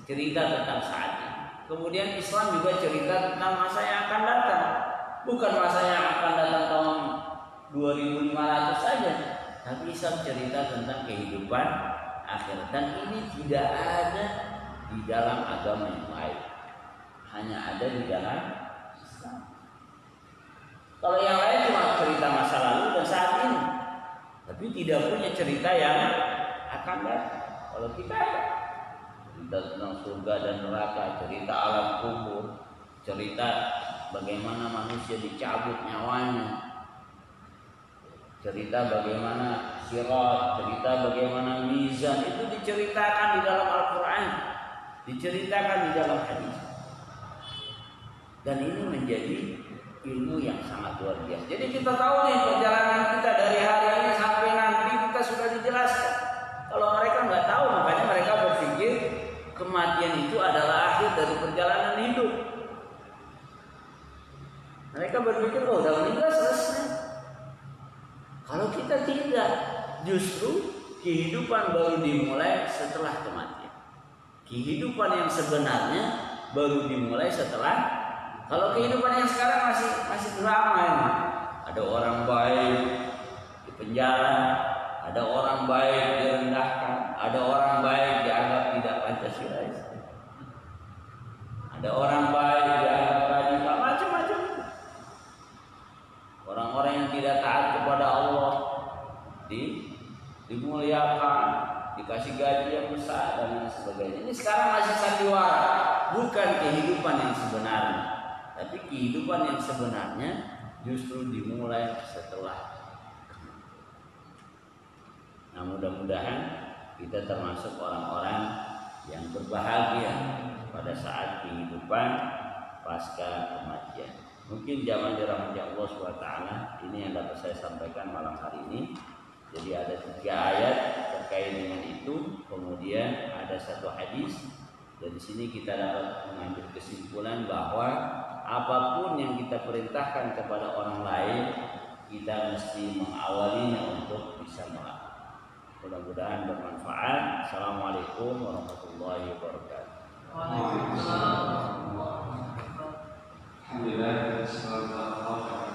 Cerita tentang saat ini. Kemudian Islam juga cerita tentang masa yang akan datang, bukan masa yang akan datang tahun 2500 saja. Tapi Islam cerita tentang kehidupan akhirat, dan ini tidak ada di dalam agama yang lain. hanya ada di dalam Islam. Kalau yang lain cuma cerita masa lalu dan saat ini, tapi tidak punya cerita yang akan datang. Kalau kita ada cerita tentang surga dan neraka, cerita alam kubur, cerita bagaimana manusia dicabut nyawanya, cerita bagaimana sirat, cerita bagaimana mizan, itu diceritakan di dalam Al-Quran, diceritakan di dalam hadis. Dan ini menjadi ilmu yang sangat luar biasa. Jadi kita tahu nih perjalanan kita dari hari ini sampai nanti kita sudah dijelaskan. Kalau mereka nggak tahu, makanya mereka berpikir kematian itu adalah akhir dari perjalanan hidup. Mereka berpikir, oh udah meninggal selesai. Kalau kita tidak, justru kehidupan baru dimulai setelah kematian. Kehidupan yang sebenarnya baru dimulai setelah. Kalau kehidupan yang sekarang masih drama ini. Ada orang baik di penjara, ada orang baik direndahkan, ada orang baik dianggap tidak Pancasila, ada orang baik dianggap radikal, macam-macam. Orang-orang yang tidak taat kepada Allah dimuliakan, dikasih gaji yang besar dan lain sebagainya. Ini sekarang masih sandiwara, bukan kehidupan yang sebenarnya. Tapi kehidupan yang sebenarnya justru dimulai setelah. Nah, mudah-mudahan kita termasuk orang-orang yang berbahagia pada saat kehidupan pasca kematian. Mungkin zaman dirahmati Allah SWT, ini yang dapat saya sampaikan malam hari ini. Jadi ada 3 ayat terkait dengan itu, kemudian ada 1 hadis. Dan di sini kita dapat mengambil kesimpulan bahwa apapun yang kita perintahkan kepada orang lain, kita mesti mengawalinya untuk bisa melakukan. Mudah-mudahan bermanfaat. Assalamualaikum warahmatullahi wabarakatuh.
Waalaikumsalam warahmatullahi wabarakatuh.
Alhamdulillah, sallallahu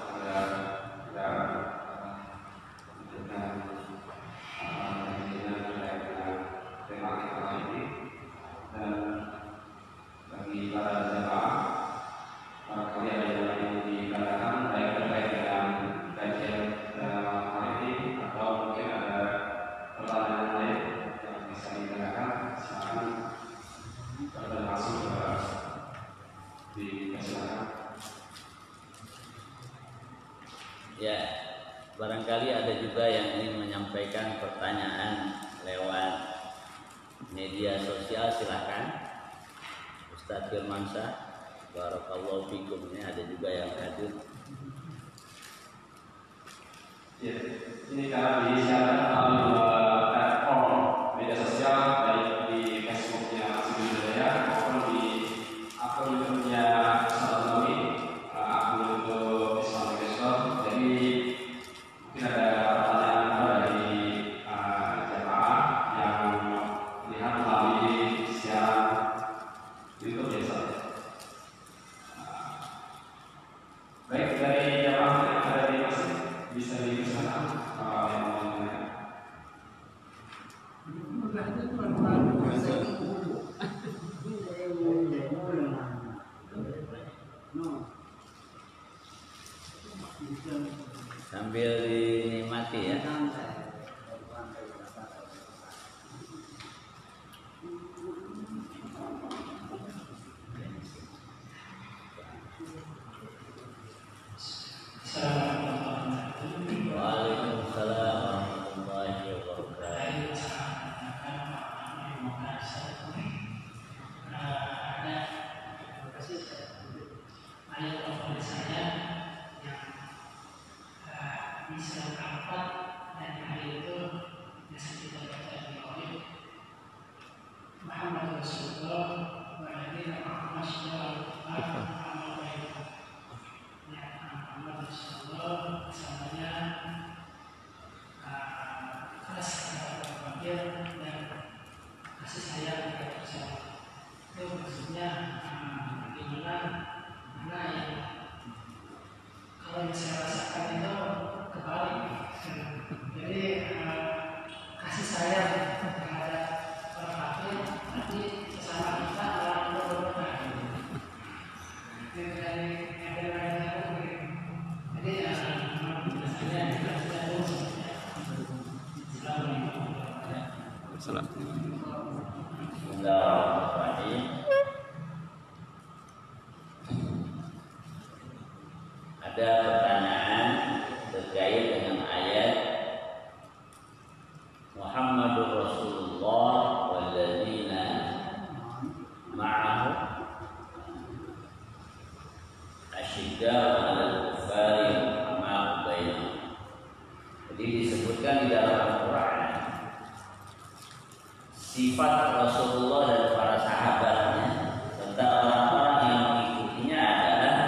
dan bagi para jemaah, barangkali ada yang ingin dikatakan baik terkait dengan kajian hari ini atau mungkin ada pertanyaan lain yang bisa ditanyakan, silakan pada langsung dipersilakan.
Ya, barangkali ada juga yang ingin menyampaikan pertanyaan lewat media sosial, silakan. Ustaz Firmansyah, barakallahu fikum, ini ada juga yang hadir.
Ya, ini karena disiarkan melalui platform media sosial, baik di Facebooknya Masjid Hidayah maupun di akun YouTube-nya Ustaz Nawawi, akun YouTube Islamic Islam. Jadi mungkin ada pertanyaan dari jemaah yang lihat melalui siaran YouTube ya Ustaz. Baik, dari jemaah yang ada di masjid bisa dipersilakan yang mau menanya.
Sambil dinikmati ya. Waalaikumsalam warahmatullahi wabarakatuh.
Ayat favorit saya yang bisa keempat dan hari itu biasa kita baca di Maulid Muhammad Rasulullah wa'alaihi Muhammad Rasulullah samanya keras kepada fakir dan kasih sayang kepada sesama. Itu maksudnya mana yang kalau yang saya rasakan itu kebalik. Jadi kasih sayang terhadap orang fakir, tapi sesama kita orang yang berdoa.
ada pertanyaan terkait dengan ayat Muhammadur Rasulullah walladzina ma'ahu asyidda'u 'alal kuffari ruhamaa'u bainahum. Jadi disebutkan di dalam Al-Qur'an sifat Rasulullah dan para sahabatnya serta orang-orang yang mengikutinya adalah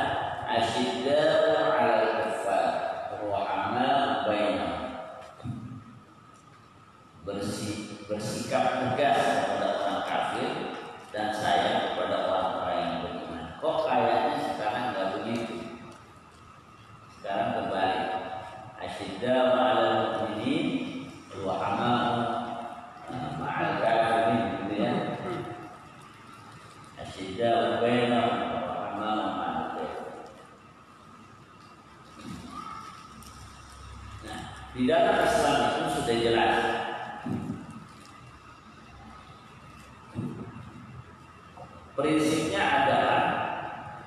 asyidda'u 'alal kuffar ruhamaa'u bainahum, bersikap tegas kepada orang kafir dan sayang kepada orang-orang yang beriman. Kok kayaknya sekarang nggak begitu? Sekarang kembali asyidda'u 'alal mu'minin ruhamaa'u ma'al kafirin, gitu ya. Asyidda'u bainahum ruhamaa'u ma'al kafirin. Nah, di dalam Islam itu sudah jelas prinsipnya adalah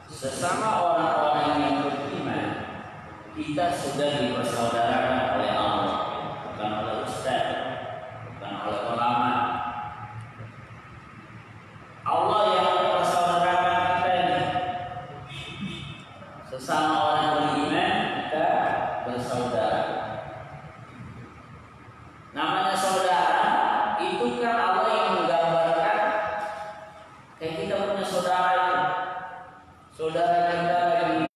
sesama orang-orang yang beriman kita sudah dipersaudarakan oleh Allah, bukan oleh ustaz, bukan oleh ulama. Allah yang mempersaudarakan kita ini. Sesama orang beriman kita bersaudara. Namanya saudara itu kan Allah yang menggambarkan kayak kita punya saudara itu. Saudara kita lagi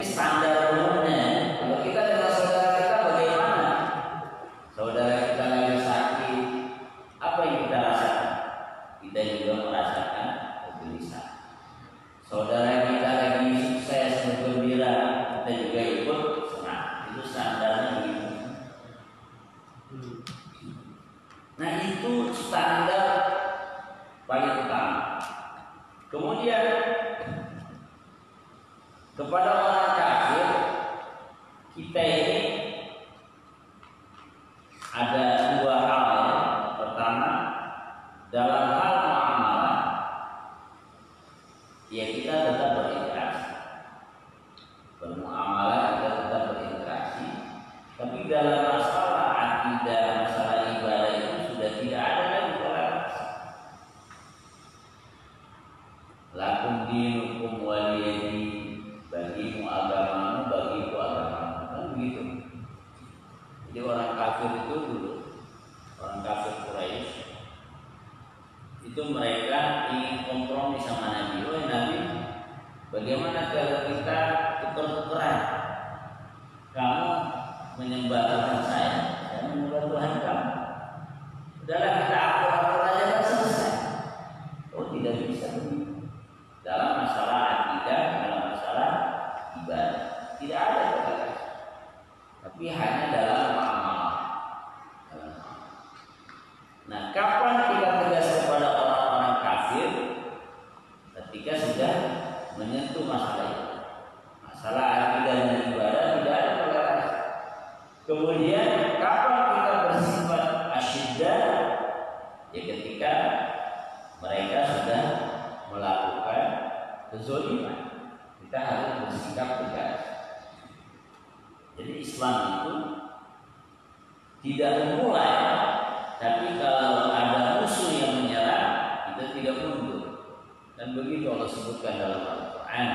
standar umumnya. Kalau kita dengan saudara kita bagaimana? Saudara kita lagi sakit, apa yang kita rasakan? Kita juga merasakan kegelisahan. Saudara kita lagi sukses, bergembira, kita juga ikut senang. Itu standarnya begitu. Nah, itu standar paling utama. Kemudian kepada orang kafir kita ini ada dua hal. Pertama, dalam hal muamalah ya kita tetap berinteraksi. Bermuamalah kita tetap berinteraksi. Tapi dalam masalah akidah, masalah ibadah itu sudah tidak ada lagi toleransi. Lakum dinukum waliyadin, bagimu agamamu, bagiku agamamu, kan begitu. Jadi orang kafir itu dulu, orang kafir Quraisy itu mereka ingin kompromi sama Nabi. Oh Nabi, bagaimana kalau kita tuker-tukeran? Kamu menyembah Tuhan saya menyembah Tuhan kamu. Udahlah kita akur-akur aja kan selesai. Oh tidak bisa begitu. Dalam masalah akidah, dalam masalah ibadah tidak ada toleransi. Tapi hanya dalam muamalah. Nah, kapan kita tegas kepada orang-orang kafir? Ketika sudah menyentuh masalah itu. Masalah akidah dan ibadah tidak ada toleransi. Kemudian kapan kita bersifat asyiddah? Ya ketika mereka sudah melakukan kezaliman, kita harus bersikap tegas. Jadi Islam itu tidak memulai, tapi kalau ada musuh yang menyerang, kita tidak mundur. Dan begitu Allah sebutkan dalam Al-Quran.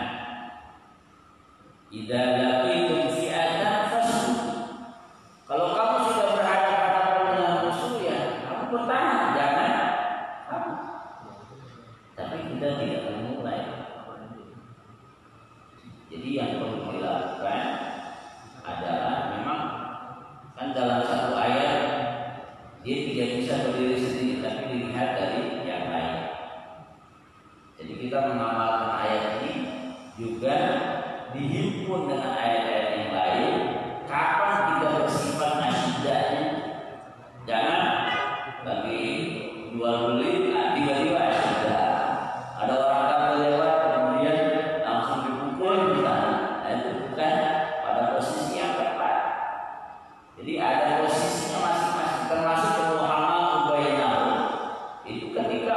Idza laqitum fi'atan fasbutu. Kalau kamu sudah berhadapan dengan musuh ya, kamu bertahan, jangan kamu. Tapi kita tidak memulai. Jadi yang perlu dilakukan adalah memang kan dalam satu ayat dia tidak bisa berdiri sendiri, tapi dilihat dari yang lain. Jadi kita mengamalkan ayat ini juga dihimpun dengan ayat-ayat yang lain. Kapan kita bersifat asyidahnya? Jangan bagi jual beli tiba-tiba asyidah. Ada orang kafir lewat kemudian langsung dipukul misalnya. Nah, itu bukan pada posisi yang tepat. Jadi ada posisinya masing-masing, termasuk Muhammad bainahu. Itu ketika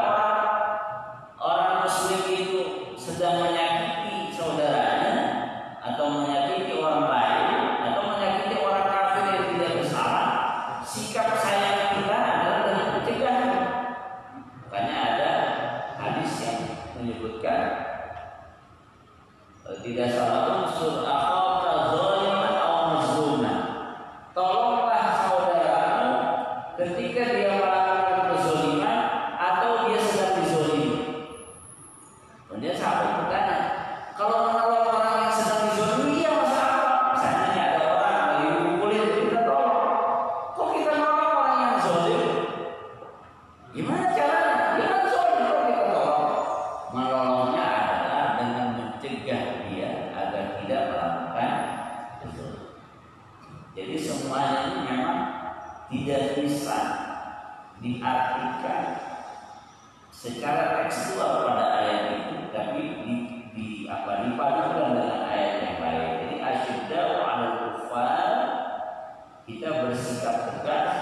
orang muslim itu sedang menyakiti saudaranya atau menyakiti tidak melakukan kezaliman. Jadi semuanya ini memang tidak bisa diartikan secara tekstual pada ayat itu, tapi dipadukan dengan ayat yang lain. Jadi asyidda'u 'alal kuffar, kita bersikap tegas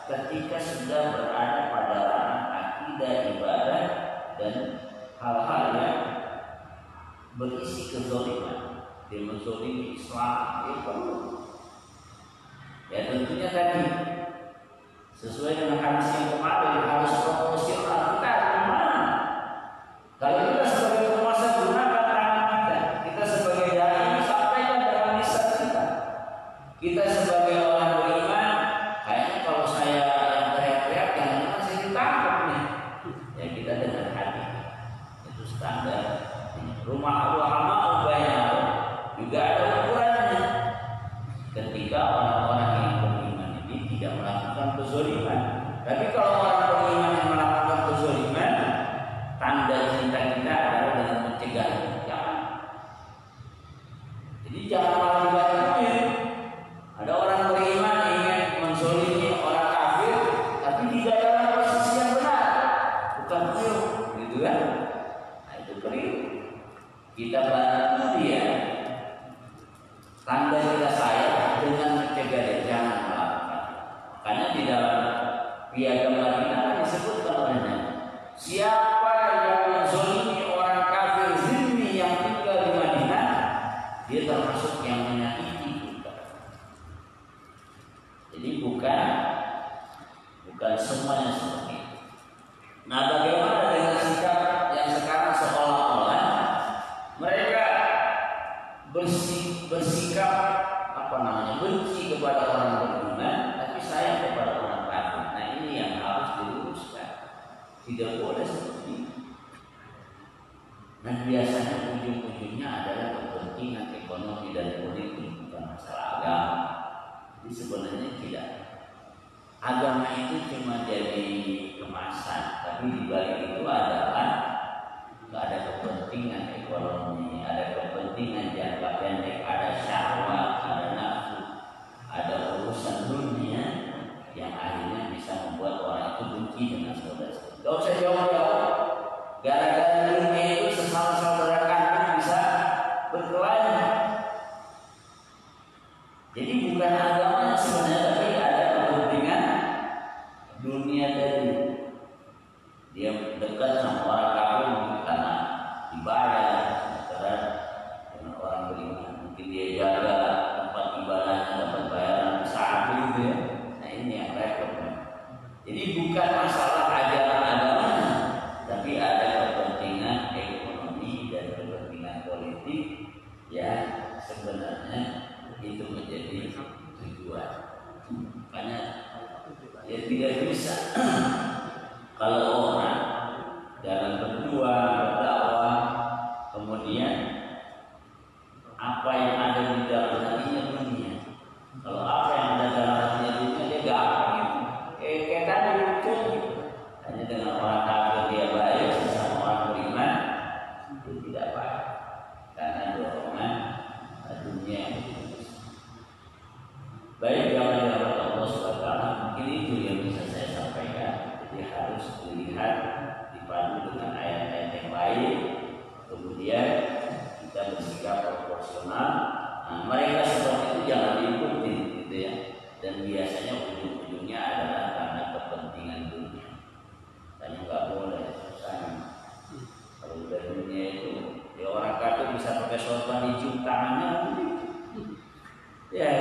ketika sudah berada pada ranah akidah, ibadah dan hal-hal yang berisi kezaliman. Dia menzalimi Islam, ya tentunya tadi sesuai dengan hadis yang kemarin harus proporsional. Kita gimana? Kalau kita sebagai penguasa gunakan tangan kita sebagai dai sampaikan dalam lisan kita. Kita sebagai orang beriman, kayaknya kalau saya yang teriak-teriak jangan saya ditangkap nih. Ya kita dengan hati. Itu standar. Rumah Abu Hamam Ubayyah juga ada ukurannya. Ketika orang-orang yang beriman ini tidak melakukan kezaliman. Tapi kalau orang beriman yang melakukan kezaliman, tanda cinta kita adalah dengan mencegah. Jangan. Jadi jangan malah dibantuin. Ada orang beriman ingin menzalimi orang kafir, tapi tidak dalam posisi yang benar, bukan keliru, gitu kan? Nah itu keliru. Kita bantu dia. Tanda kita sayang dengan mencegah dia jangan melakukan. Karena di dalam Piagam Madinah disebutkan olehnya, siapa yang menzalimi orang kafir zimmi yang tinggal di Madinah, dia termasuk yang menyakiti kita. Jadi bukan semuanya seperti itu. Nah, bagaimana dengan sikap yang sekarang seolah-olah mereka bersikap benci kepada orang beriman, tapi sayang kepada orang kafir. Nah ini yang harus diluruskan. Tidak boleh seperti itu. Nah biasanya ujung-ujungnya adalah kepentingan ekonomi dan politik, bukan masalah agama. Jadi sebenarnya tidak. Agama itu cuma jadi kemasan, tapi di balik itu adalah ada kepentingan ekonomi, ada kepentingan jangka pendek, ada syahwat, ada nafsu, ada urusan dunia yang akhirnya bisa membuat orang itu benci dengan saudara. Gak usah jauh-jauh, gara-gara dunia itu sesama saudara kandung bisa berkelahi. Jadi bukan agamanya sebenarnya, tapi ada kepentingan dunia tadi. Dia dekat sama orang kafir karena dibayar, dengan orang beriman. Mungkin dia jaga tempat ibadahnya, dapat bayaran saat itu ya. Nah ini yang repot. Jadi bukan masalah ajaran agamanya, tapi ada kepentingan ekonomi dan kepentingan politik yang sebenarnya itu menjadi tujuan. Makanya ya tidak bisa kalau orang dalam berjuang, berdakwah, kemudian apa yang ada di dalam hatinya dunia. Kalau apa yang ada dalam hatinya dunia dia gak apa gitu. Kayak tadi rukun gitu. Hanya dengan orang kafir dia baik, sesama orang beriman itu tidak baik. Karena dorongan dunia yang begitu. Baik, jangan dirahmati Allah SWT. Mungkin itu yang bisa saya sampaikan. Jadi harus dilihat dipadu dengan ayat-ayat yang lain, kemudian kita bersikap proporsional. Nah, mereka seperti itu jangan diikuti, gitu ya. Dan biasanya ujung-ujungnya adalah karena kepentingan dunia. Tanya nggak boleh, susah. Kalau udah dunia itu, ya orang kafir bisa pakai sorban dicium tangannya, ya.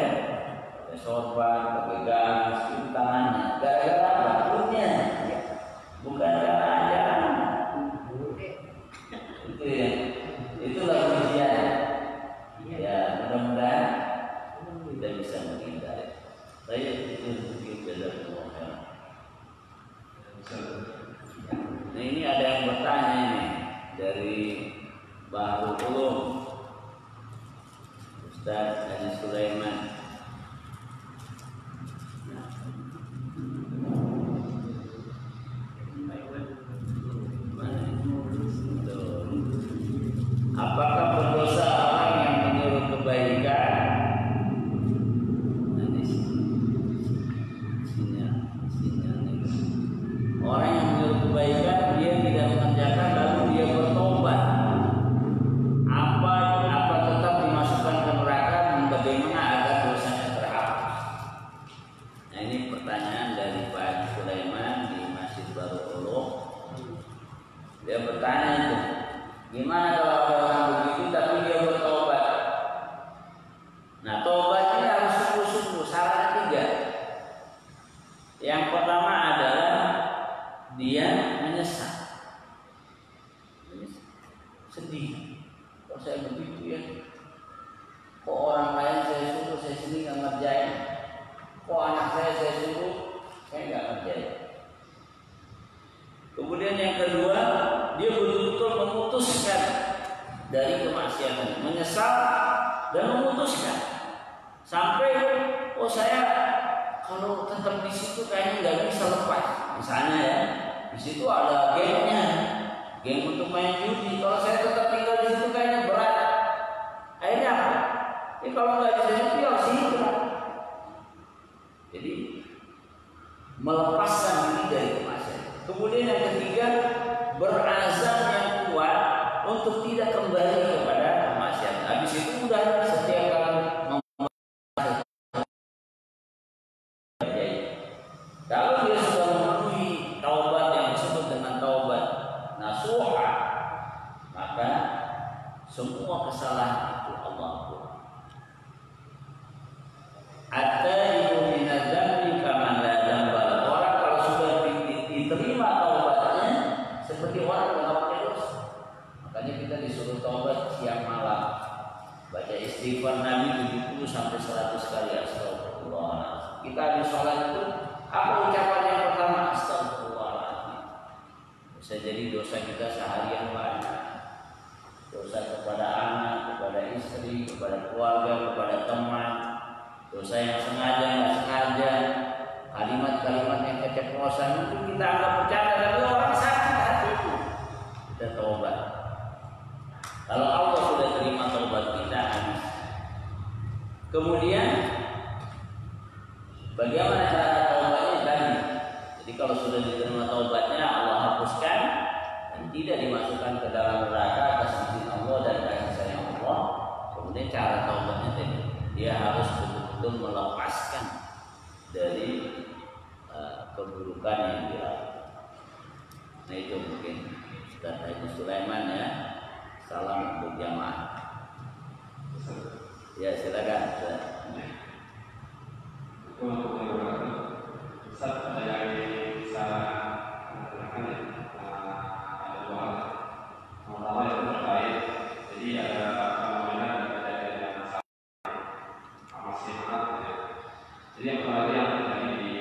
Pakai sorban, pakai gamis, cium tangannya. Gara-gara apa? Dunia. Bukan karena ajaran. Itu ya. Itulah ujian. Ya, mudah-mudahan kita bisa menghindari. Saya itu mungkin beda semua. Nah ini ada yang bertanya ini dari Bahrul Ulum, Ustaz Haji Sulaiman. Apakah berdosa orang yang menyuruh Nah, taubat ini harus sungguh-sungguh. Syaratnya 3. Yang pertama adalah dia menyesal. Sedih. Kok saya begitu ya? Kok orang lain saya suruh, saya sendiri nggak ngerjain? Kok anak saya suruh, saya nggak ngerjain? Kemudian yang kedua, dia betul-betul memutuskan dari kemaksiatan, menyesal dan memutuskan sampai oh saya kalau tetap di situ kayaknya nggak bisa lepas. Misalnya ya, di situ ada gengnya, geng untuk main judi. Kalau saya tetap tinggal di situ kayaknya berat. Akhirnya apa? Kalau nggak bisa judi harus hijrah. Jadi melepaskan diri dari kemaksiatan. Kemudian yang ketiga, berazam yang kuat untuk tidak kembali kepada kemaksiatan. Habis itu udah setiap kali kalau dia sudah memenuhi taubat yang disebut dengan taubat nasuha, maka semua kesalahan itu Allah ampuni. At-taibu minadz-dzambi kaman la dzamba. Orang kalau sudah diterima taubatnya seperti orang yang pakai dosa. Makanya kita disuruh taubat siang malam. Baca istighfar Nabi 70 sampai 100 kali astagfirullah. Kita habis sholat itu apa ucapan yang pertama? Astagfirullahaladzim. Bisa jadi dosa kita seharian banyak. Dosa kepada anak, kepada istri, kepada keluarga, kepada teman. Dosa yang sengaja, nggak sengaja. Kalimat-kalimat yang keceplosan itu kita anggap bercanda, tapi orang sakit hati itu. Kita taubat. Kalau Allah sudah terima taubat kita, habis. Kemudian bagaimana cara taubatnya tadi? Jadi kalau sudah diterima taubatnya, Allah hapuskan dan tidak dimasukkan ke dalam neraka atas izin Allah dan kasih sayang Allah. Kemudian cara taubatnya tadi, dia harus betul-betul melepaskan dari keburukan yang dilakukan. Nah itu mungkin Ustaz Haji Sulaiman ya. Salam untuk jamaah. Ya silakan.
Untuk Ustaz, ada yang bisa menanyakan ya? Ada 2 hal. Yang pertama itu terkait, jadi ada fenomena di kejadian yang masih hangat ya. Jadi yang pertama yang terjadi di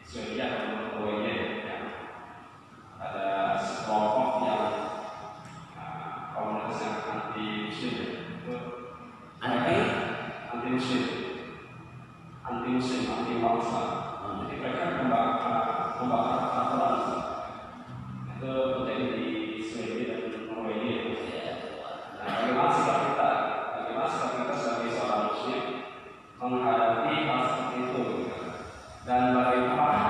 Swedia atau Norwegia ya, ada sekelompok yang komunitas yang anti muslim itu anti muslim, anti bangsa. Jadi mereka membakar aturan itu terjadi di Swedia dan Norwegia. Nah, bagaimana sikap kita? Bagaimana sikap kita sebagai seorang muslim menghadapi hal seperti itu? Dan bagaimana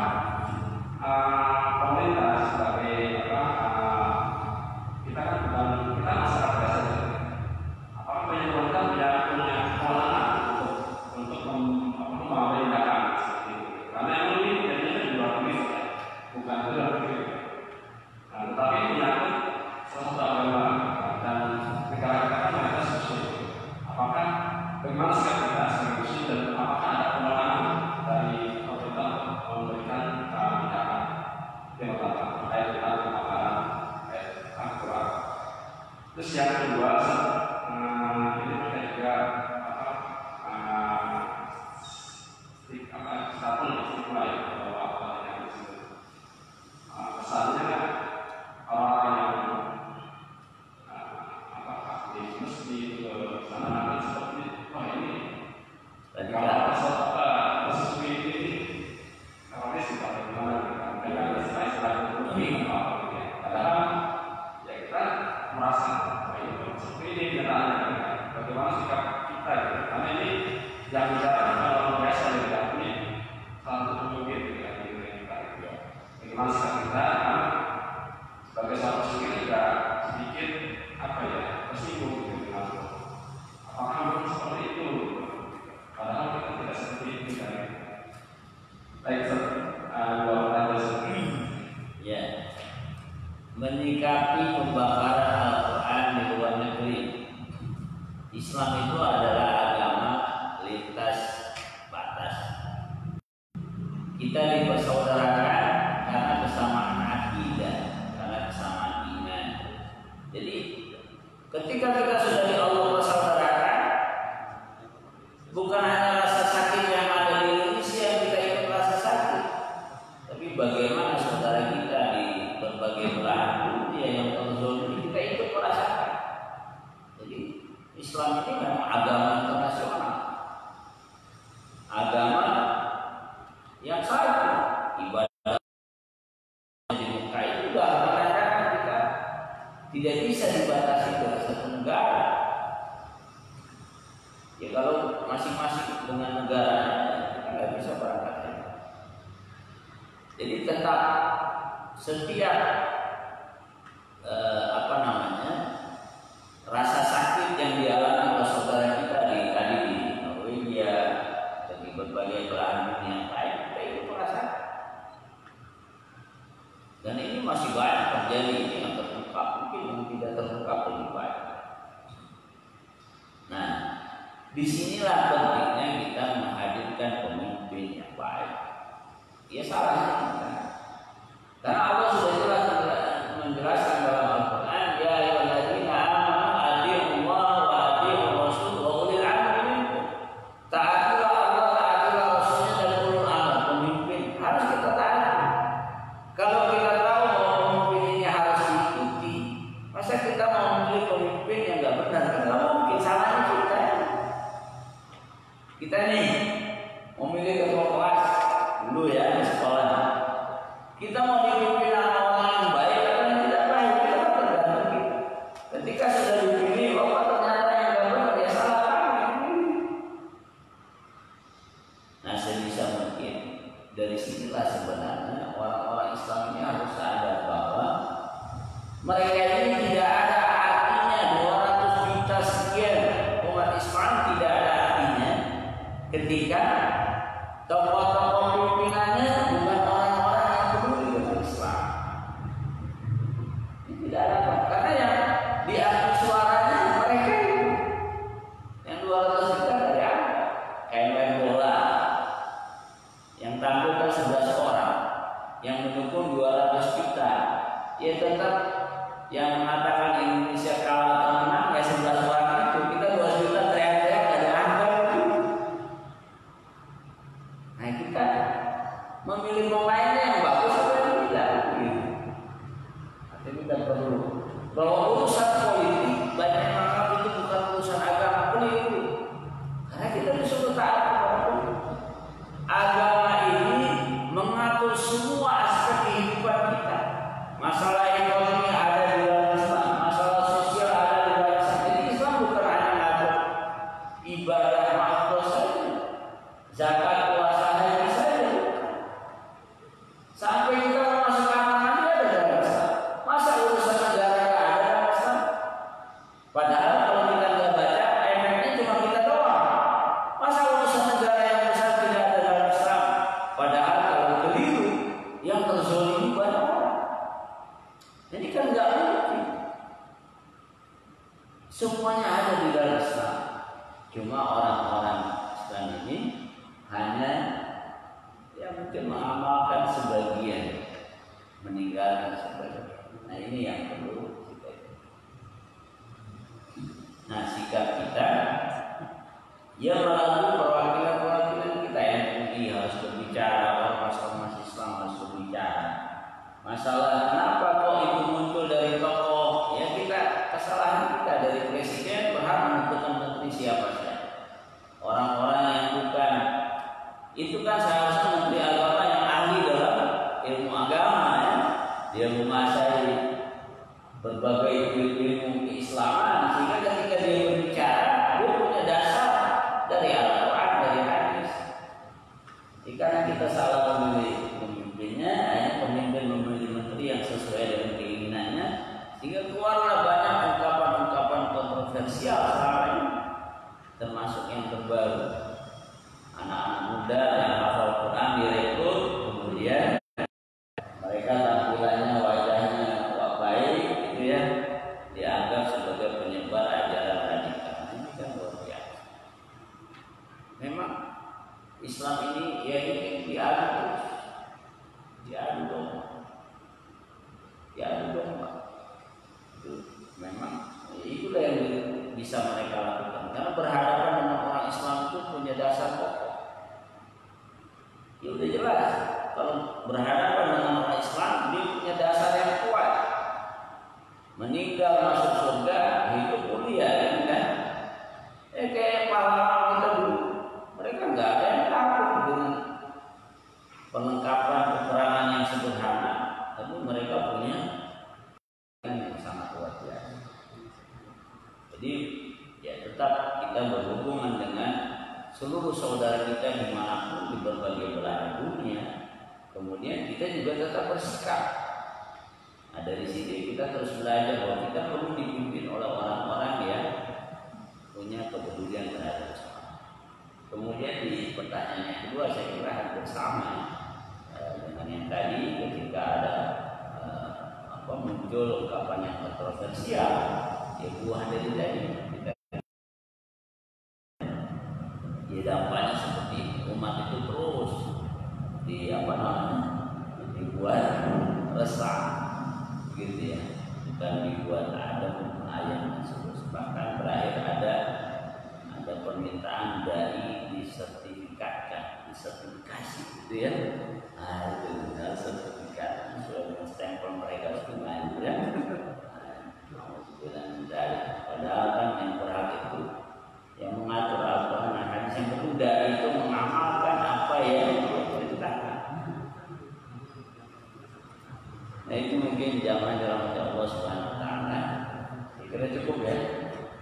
pemerintah sebagai kita kan bukan kita masyarakat biasa. Apakah pemerintah tidak punya kewenangan untuk memerintahkan seperti itu? Karena yang ini jadinya di luar negeri ya, bukan di dalam negeri. Nah, tetapi menyangkut salah satu agama dan negara-negara mayoritas muslim. Apakah bagaimana sikap kita sebagai muslim dan apakah ada kewenangan dari pemerintah memberikan tindakan yang pertama terkait dengan pembakaran Al-Quran. Terus yang kedua, ini terkait juga statement istiqlal bahwa apa yang disebut kesannya orang yang aktivis di sana seperti wah ini
Kita dipersaudarakan karena kesamaan akidah, karena kesamaan iman. Jadi ketika kita sudah di Allah persaudarakan, bukan hanya rasa sakit yang ada di Indonesia yang kita ikut rasa sakit, tapi bagaimana saudara kita di berbagai belahan dunia yang terzolimi kita ikut merasakan. Jadi Islam ini memang agama internasional, agama yang satu. Ibadah di Mekah itu sudah mengatakan kita tidak bisa dibatasi oleh satu negara. Ya kalau masing-masing dengan negaranya kita nggak bisa berangkat. Jadi tetap setiap rasa sakit yang dialami oleh saudara kita tadi di Norwegia dan di berbagai belahan dunia lain, kita itu merasakan. Dan ini masih banyak terjadi yang terungkap, mungkin yang tidak terungkap lebih banyak. Nah, disinilah pentingnya kita menghadirkan pemimpin yang baik. Ya salahnya kita. Karena Allah sudah jelas menjelaskan dalam Al-Quran, ya ayyuhalladzina amanu atii'ullah wa atii'ur rasul wa ulil amri minkum. Taatilah Allah, taatilah Rasulnya dan ulul amr, pemimpin harus kita taati. Kalau kita tahu bahwa pemimpin ini harus diikuti, masa kita mau memilih pemimpin yang nggak benar? Nggak mungkin, salahnya kita. Kita nih memilih ketua kelas dulu ya di sekolah. Kita mau dipimpin sama orang yang baik atau yang tidak baik, itu tergantung kita. Ketika sudah dipilih, bahwa ternyata yang tidak benar, ya salah kami. Nah, sebisa mungkin dari sinilah sebenarnya orang-orang Islam ini harus sadar bahwa mereka ini tidak ada artinya 200 juta sekian umat Islam, tidak ada artinya ketika tokoh-tokoh pimpinannya bukan orang-orang yang peduli dengan Islam. Ini tidak ada apa, karena yang diambil suaranya mereka itu yang 200 juta dari apa? Kayak main bola yang tampil kan 11 orang, yang mendukung 200 juta. Ya tetap yang mengatakan Indonesia kalah atau menang ya 11 orang itu. Kita 2 juta teriak-teriak dari angka itu. Nah, kita memilih pemainnya yang bagus atau yang tidak. Tapi kita perlu bahwa urusan politik banyak yang menganggap itu bukan urusan agama, keliru. Karena kita disuruh taat kepada politik. Agama ini mengatur semua aspek kehidupan kita. Masalah ekonomi ada di dalam Islam, masalah sosial ada di dalam Islam. Jadi Islam bukan hanya mengatur ibadah makhluk saja, zakat, puasa haji saja. Sampai kita masuk kamar mandi ada dalam Islam. Masa urusan negara nggak ada dalam Islam? Padahal kalau kita nggak baca, efeknya cuma kita doang. Masa urusan negara yang besar tidak ada dalam Islam? Padahal kalau keliru, yang terzolimi banyak orang. Jadi kan nggak mungkin. Semuanya ada di dalam Islam. Cuma orang-orang Islam ini hanya ya mungkin mengamalkan sebagian, meninggalkan sebagian. Nah, ini yang perlu kita. Nah, sikap kita ya melalui perwakilan-perwakilan kita yang harus berbicara, masalah Islam harus berbicara. Masalah kenapa kok itu muncul dari tokoh? Ya kita kesalahan kita dari presiden berhak menentukan menteri siapa saja. Orang-orang yang bukan itu kan seharusnya menteri agama yang ahli dalam ilmu agama ya. Dia menguasai berbagai ilmu keislaman sehingga ketika dia berbicara dia punya dasar dari Al-Quran, dari hadis. Karena kita salah memilih pemimpinnya, hanya pemimpin memilih menteri yang sesuai dengan keinginannya, sehingga keluarlah banyak ungkapan-ungkapan kontroversial selama ini, termasuk yang terbaru. Anak-anak muda yang hafal Quran direkrut, kemudian mereka tampilannya wajahnya baik, gitu ya, dianggap sebagai penyebar ajaran radikal. Ini kan luar biasa. Memang Islam ini ya ini diatur seluruh saudara kita dimanapun di berbagai belahan dunia. Kemudian kita juga tetap bersikap. Nah, dari sini kita terus belajar bahwa kita perlu dipimpin oleh orang-orang yang punya kepedulian terhadap sesama. Kemudian di pertanyaan yang kedua saya kira hampir sama dengan yang tadi, ketika ada muncul ungkapan yang kontroversial, ya buah dari tadi kita, ya dampaknya seperti umat itu terus dibuat resah gitu ya, bukan dibuat ada ayam dan seterusnya. Bahkan terakhir ada permintaan dari disertifikasi gitu ya. Nah, itu sertifikat sesuai dengan stempel mereka sebenarnya ya. Padahal kan yang berhak itu yang mengatur Al-Quran dan hadis, yang kedua itu mengamalkan apa yang diperintahkan. Nah, itu mungkin jamaah dirahmati Allah Subhanahu wa taala. Kira cukup ya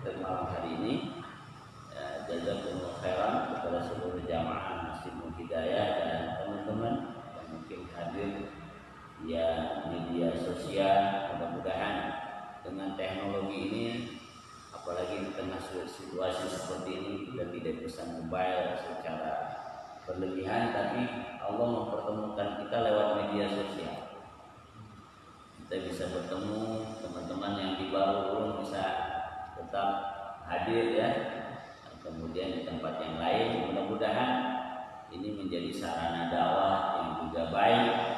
untuk malam hari ini. Jazakumullah khairan kepada seluruh jamaah Masjid Hidayah dan teman-teman yang mungkin hadir via media sosial. Mudah-mudahan dengan teknologi ini, apalagi di tengah situasi seperti ini, kita tidak bisa mobile secara berlebihan, tapi Allah mempertemukan kita lewat media sosial. Kita bisa bertemu, teman-teman yang di Baru bisa tetap hadir ya, kemudian di tempat yang lain. Mudah-mudahan ini menjadi sarana dakwah yang juga baik